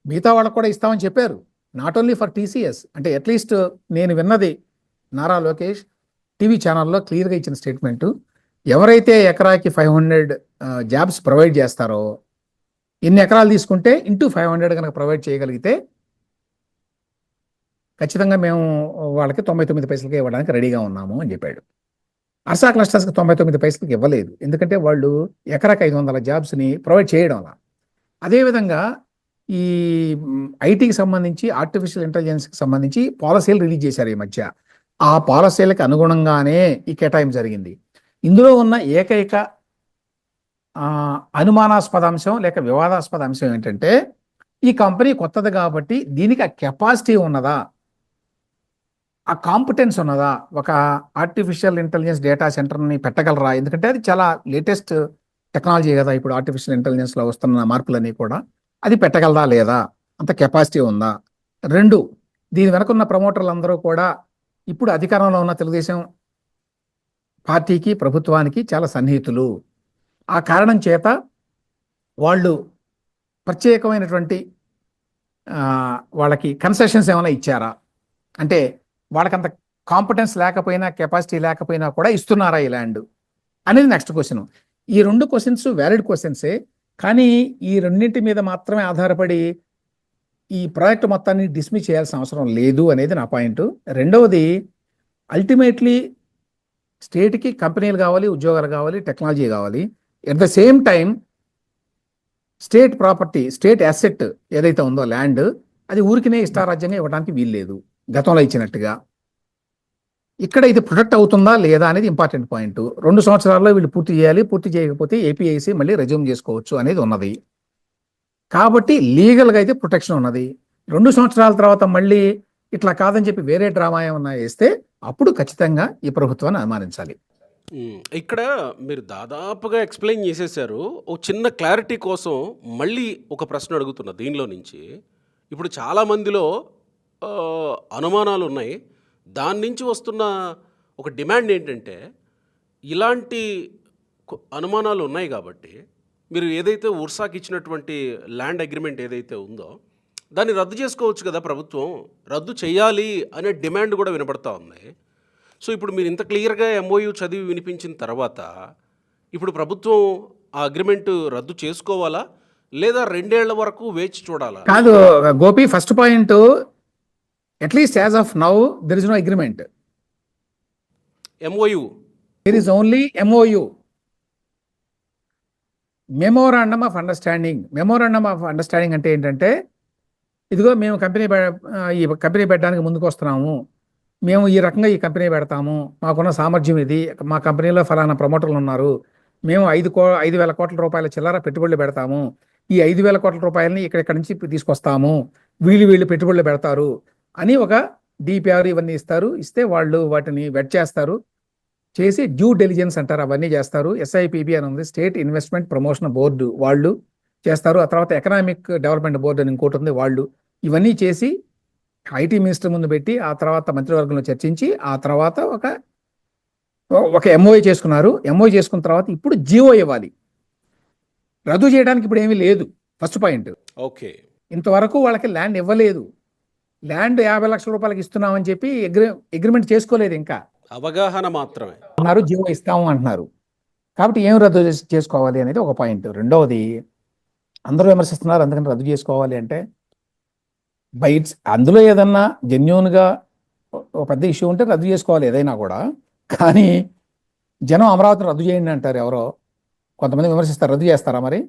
మిగతా వాళ్ళకు కూడా ఇస్తామని చెప్పారు, నాట్ ఓన్లీ ఫర్ టీసీఎస్. అంటే అట్లీస్ట్ నేను విన్నది నారా లోకేష్ టీవీ ఛానల్లో క్లియర్గా ఇచ్చిన స్టేట్మెంటు, ఎవరైతే ఎకరాకి 500 జాబ్స్ ప్రొవైడ్ చేస్తారో ఎన్ని ఎకరాలు తీసుకుంటే ఇంటూ 500 కనుక ప్రొవైడ్ చేయగలిగితే ఖచ్చితంగా మేము వాళ్ళకి 99 పైసలకి ఇవ్వడానికి రెడీగా ఉన్నాము అని చెప్పాడు. అర్సా క్లస్టర్స్కి 99 పైసలకి ఇవ్వలేదు, ఎందుకంటే వాళ్ళు ఎకరాకి 500 జాబ్స్ని ప్రొవైడ్ చేయడం అలా. అదేవిధంగా ఈ ఐటీకి సంబంధించి, ఆర్టిఫిషియల్ ఇంటెలిజెన్స్కి సంబంధించి పాలసీలు రిలీజ్ చేశారు ఈ మధ్య. ఆ పాలసీలకు అనుగుణంగానే ఈ కేటాయింపు జరిగింది. ఇందులో ఉన్న ఏకైక అనుమానాస్పద అంశం లేక వివాదాస్పద అంశం ఏంటంటే, ఈ కంపెనీ కొత్తది కాబట్టి దీనికి ఆ కెపాసిటీ ఉన్నదా, ఆ కాంపిటెన్స్ ఉన్నదా, ఒక ఆర్టిఫిషియల్ ఇంటెలిజెన్స్ డేటా సెంటర్ని పెట్టగలరా? ఎందుకంటే అది చాలా లేటెస్ట్ టెక్నాలజీ కదా, ఇప్పుడు ఆర్టిఫిషియల్ ఇంటెలిజెన్స్లో వస్తున్న మార్పులన్నీ కూడా. అది పెట్టగలదా లేదా, అంత కెపాసిటీ ఉందా? రెండు, దీని వెనక ఉన్న ప్రమోటర్లు అందరూ కూడా ఇప్పుడు అధికారంలో ఉన్న తెలుగుదేశం పార్టీకి, ప్రభుత్వానికి చాలా సన్నిహితులు. ఆ కారణం చేత వాళ్ళు ప్రత్యేకమైనటువంటి వాళ్ళకి కన్సెషన్స్ ఏమైనా ఇచ్చారా, అంటే వాళ్ళకంత కాంపిటెన్స్ లేకపోయినా, కెపాసిటీ లేకపోయినా కూడా ఇస్తున్నారా ఈ ల్యాండ్ అనేది నెక్స్ట్ క్వశ్చన్. ఈ రెండు క్వశ్చన్స్ వ్యాలిడ్ క్వశ్చన్సే, కానీ ఈ రెండింటి మీద మాత్రమే ఆధారపడి ఈ ప్రాజెక్ట్ మొత్తాన్ని డిస్మిస్ చేయాల్సిన అవసరం లేదు అనేది నా పాయింట్. రెండవది, అల్టిమేట్లీ స్టేట్కి కంపెనీలు కావాలి, ఉద్యోగాలు కావాలి, టెక్నాలజీ కావాలి. At the same time state property, state asset ఏదైతే ఉందో ల్యాండ్, అది ఊరికినే ఇష్టారాజ్యంగా ఇవ్వడానికి వీల్లేదు గతంలో ఇచ్చినట్టుగా. ఇక్కడ ఇది ప్రొటెక్ట్ అవుతుందా లేదా అనేది ఇంపార్టెంట్ పాయింట్. 2 సంవత్సరాల్లో వీళ్ళు పూర్తి చేయాలి, పూర్తి చేయకపోతే ఏపీఐసి మళ్ళీ రెజ్యూమ్ చేసుకోవచ్చు అనేది ఉన్నది. కాబట్టి లీగల్గా అయితే ప్రొటెక్షన్ ఉన్నది. 2 సంవత్సరాల తర్వాత మళ్ళీ ఇట్లా కాదని చెప్పి వేరే డ్రామా ఏమన్నా వేస్తే అప్పుడు ఖచ్చితంగా ఈ ప్రభుత్వాన్ని అనుమానించాలి. ఇక్కడ మీరు దాదాపుగా ఎక్స్ప్లెయిన్ చేసేసారు. ఒక చిన్న క్లారిటీ కోసం మళ్ళీ ఒక ప్రశ్న అడుగుతున్నా దీనిలో నుంచి. ఇప్పుడు చాలా మందిలో అనుమానాలు ఉన్నాయి. దాని నుంచి వస్తున్న ఒక డిమాండ్ ఏంటంటే, ఇలాంటి అనుమానాలు ఉన్నాయి కాబట్టి మీరు ఏదైతే ఉర్సాకి ఇచ్చినటువంటి ల్యాండ్ అగ్రిమెంట్ ఏదైతే ఉందో దాన్ని రద్దు చేసుకోవచ్చు కదా ప్రభుత్వం, రద్దు చేయాలి అనే డిమాండ్ కూడా వినపడతా ఉంది. సో ఇప్పుడు మీరు ఇంత క్లియర్గా ఎంఓయూ చదివి వినిపించిన తర్వాత ఇప్పుడు ప్రభుత్వం ఆ అగ్రిమెంట్ రద్దు చేసుకోవాలా, లేదా 2 ఏళ్ల వరకు వేచి చూడాలా? కాదు Gopi, first point, at least as of now there is no agreement. MOU, there is only MOU, memorandum of understanding. Memorandum of understanding అంటే ఏంటంటే, ఇదిగో మేము ఈ కంపెనీ పెట్టడానికి ముందుకు వస్తున్నాము, మేము ఈ రకంగా ఈ కంపెనీ పెడతాము, మాకున్న సామర్థ్యం ఇది, మా కంపెనీలో ఫలానా ప్రమోటర్లు ఉన్నారు, మేము 5,000 కోట్ల రూపాయల చిల్లర పెట్టుబడులు పెడతాము, ఈ 5,000 కోట్ల రూపాయలని ఇక్కడి నుంచి తీసుకొస్తాము, వీళ్ళు పెట్టుబడులు పెడతారు అని ఒక డిపిఆర్ ఇవన్నీ ఇస్తే వాళ్ళు వాటిని వెట్ చేస్తారు, చేసి డ్యూ డెలిజెన్స్ అంటారు, అవన్నీ చేస్తారు. ఎస్ఐపిబి అని ఉంది, స్టేట్ ఇన్వెస్ట్మెంట్ ప్రమోషన్ బోర్డు, వాళ్ళు చేస్తారు. ఆ తర్వాత ఎకనామిక్ డెవలప్మెంట్ బోర్డు అని ఇంకోటి ఉంది, వాళ్ళు ఇవన్నీ చేసి ఐటీ మినిస్టర్ ముందు పెట్టి ఆ తర్వాత మంత్రివర్గంలో చర్చించి ఆ తర్వాత ఒక ఎంఓఏ చేసుకున్నారు. ఎంఓఏ చేసుకున్న తర్వాత ఇప్పుడు జిఓ ఇవ్వాలి. రద్దు చేయడానికి ఇప్పుడు ఏమీ లేదు. First point. ఓకే, ఇంతవరకు వాళ్ళకి ల్యాండ్ ఇవ్వలేదు. ల్యాండ్ 50 లక్షల రూపాయలకి ఇస్తున్నామని చెప్పి అగ్రిమెంట్ చేసుకోలేదు, ఇంకా అవగాహన మాత్రమే అన్నారు, జిఓ ఇస్తాము అంటున్నారు. కాబట్టి ఏం రద్దు చేసుకోవాలి అనేది ఒక పాయింట్. రెండవది, అందరూ విమర్శిస్తున్నారు అందుకని రద్దు చేసుకోవాలి అంటే, బైట్స్ అందులో ఏదన్నా జెన్యూన్గా ఒక పెద్ద ఇష్యూ ఉంటే రద్దు చేసుకోవాలి ఏదైనా కూడా. కానీ జనం అమరావతిని రద్దు చేయండి అంటారు ఎవరో కొంతమంది విమర్శిస్తారు. రద్దు చేస్తారా మరి?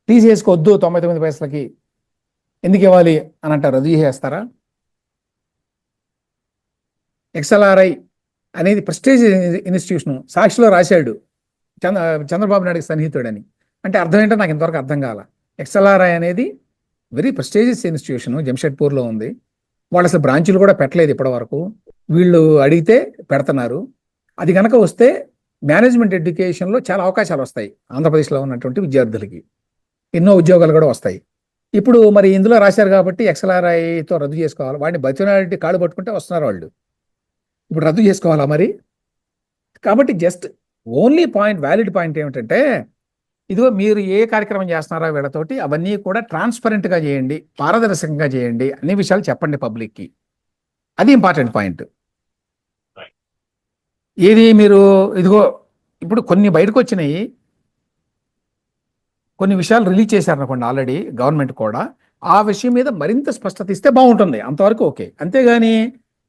తీసేసుకోవద్దు 99 పైసలకి ఎందుకు ఇవ్వాలి అని అంటారు, రద్దు చేసేస్తారా? ఎక్స్ఎల్ఆర్ఐ అనేది ప్రెస్టీజ్ ఇన్స్టిట్యూషన్, సాక్షిలో రాశాడు చంద్రబాబు నాయుడుకి సన్నిహితుడని. అంటే అర్థం ఏంటో నాకు ఇంతవరకు అర్థం కాల. ఎక్స్ఎల్ఆర్ఐ అనేది వెరీ ప్రెస్టీజియస్ ఇన్స్టిట్యూషన్, జంషెడ్పూర్లో ఉంది. వాళ్ళు అసలు బ్రాంచులు కూడా పెట్టలేదు ఇప్పటి వరకు, వీళ్ళు అడిగితే పెడుతున్నారు. అది కనుక వస్తే మేనేజ్మెంట్ ఎడ్యుకేషన్లో చాలా అవకాశాలు వస్తాయి ఆంధ్రప్రదేశ్లో ఉన్నటువంటి విద్యార్థులకి, ఎన్నో ఉద్యోగాలు కూడా వస్తాయి. ఇప్పుడు మరి ఇందులో రాశారు కాబట్టి ఎక్స్ఎల్ఆర్ఐతో రద్దు చేసుకోవాలి. వాడిని బతినాడి కాళ్ళు పట్టుకుంటే వస్తున్నారు వాళ్ళు, ఇప్పుడు రద్దు చేసుకోవాలా మరి? కాబట్టి just only point, valid point ఏమిటంటే, ఇదిగో మీరు ఏ కార్యక్రమం చేస్తున్నారో వీళ్ళతోటి అవన్నీ కూడా ట్రాన్స్పరెంట్గా చేయండి, పారదర్శకంగా చేయండి, అన్ని విషయాలు చెప్పండి పబ్లిక్కి. అది ఇంపార్టెంట్ పాయింట్. ఏది మీరు ఇదిగో ఇప్పుడు కొన్ని బయటకు వచ్చినాయి, కొన్ని విషయాలు రిలీజ్ చేశారనుకోండి ఆల్రెడీ గవర్నమెంట్ కూడా, ఆ విషయం మీద మరింత స్పష్టత ఇస్తే బాగుంటుంది. అంతవరకు ఓకే. అంతేగాని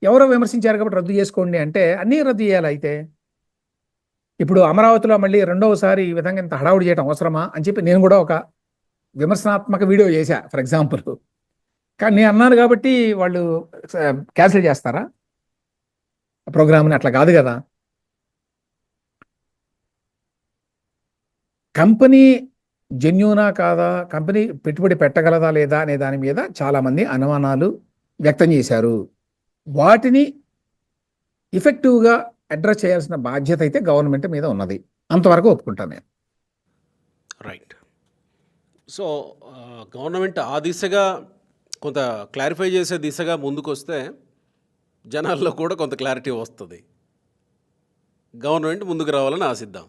ఎవరో విమర్శించారు కాబట్టి రద్దు చేసుకోండి అంటే అన్నీ రద్దు చేయాలి అయితే. ఇప్పుడు అమరావతిలో మళ్ళీ రెండవసారి ఈ విధంగా ఇంత హడావుడి చేయడం అవసరమా అని చెప్పి నేను కూడా ఒక విమర్శనాత్మక వీడియో చేశా ఫర్ ఎగ్జాంపుల్. కానీ నేను అన్నాను కాబట్టి వాళ్ళు క్యాన్సిల్ చేస్తారా ప్రోగ్రామ్ని? అట్లా కాదు కదా. కంపెనీ జెన్యూనా కాదా, కంపెనీ పెట్టుబడి పెట్టగలదా లేదా అనే దాని మీద చాలామంది అనుమానాలు వ్యక్తం చేశారు. వాటిని ఎఫెక్టివ్గా అడ్రస్ చేయాల్సిన బాధ్యత అయితే గవర్నమెంట్ మీద ఉన్నది. అంతవరకు ఒప్పుకుంటాను నేను. రైట్. సో గవర్నమెంట్ ఆ దిశగా కొంత క్లారిఫై చేసే దిశగా ముందుకొస్తే జనాల్లో కూడా కొంత క్లారిటీ వస్తుంది. గవర్నమెంట్ ముందుకు రావాలని ఆశిద్దాం.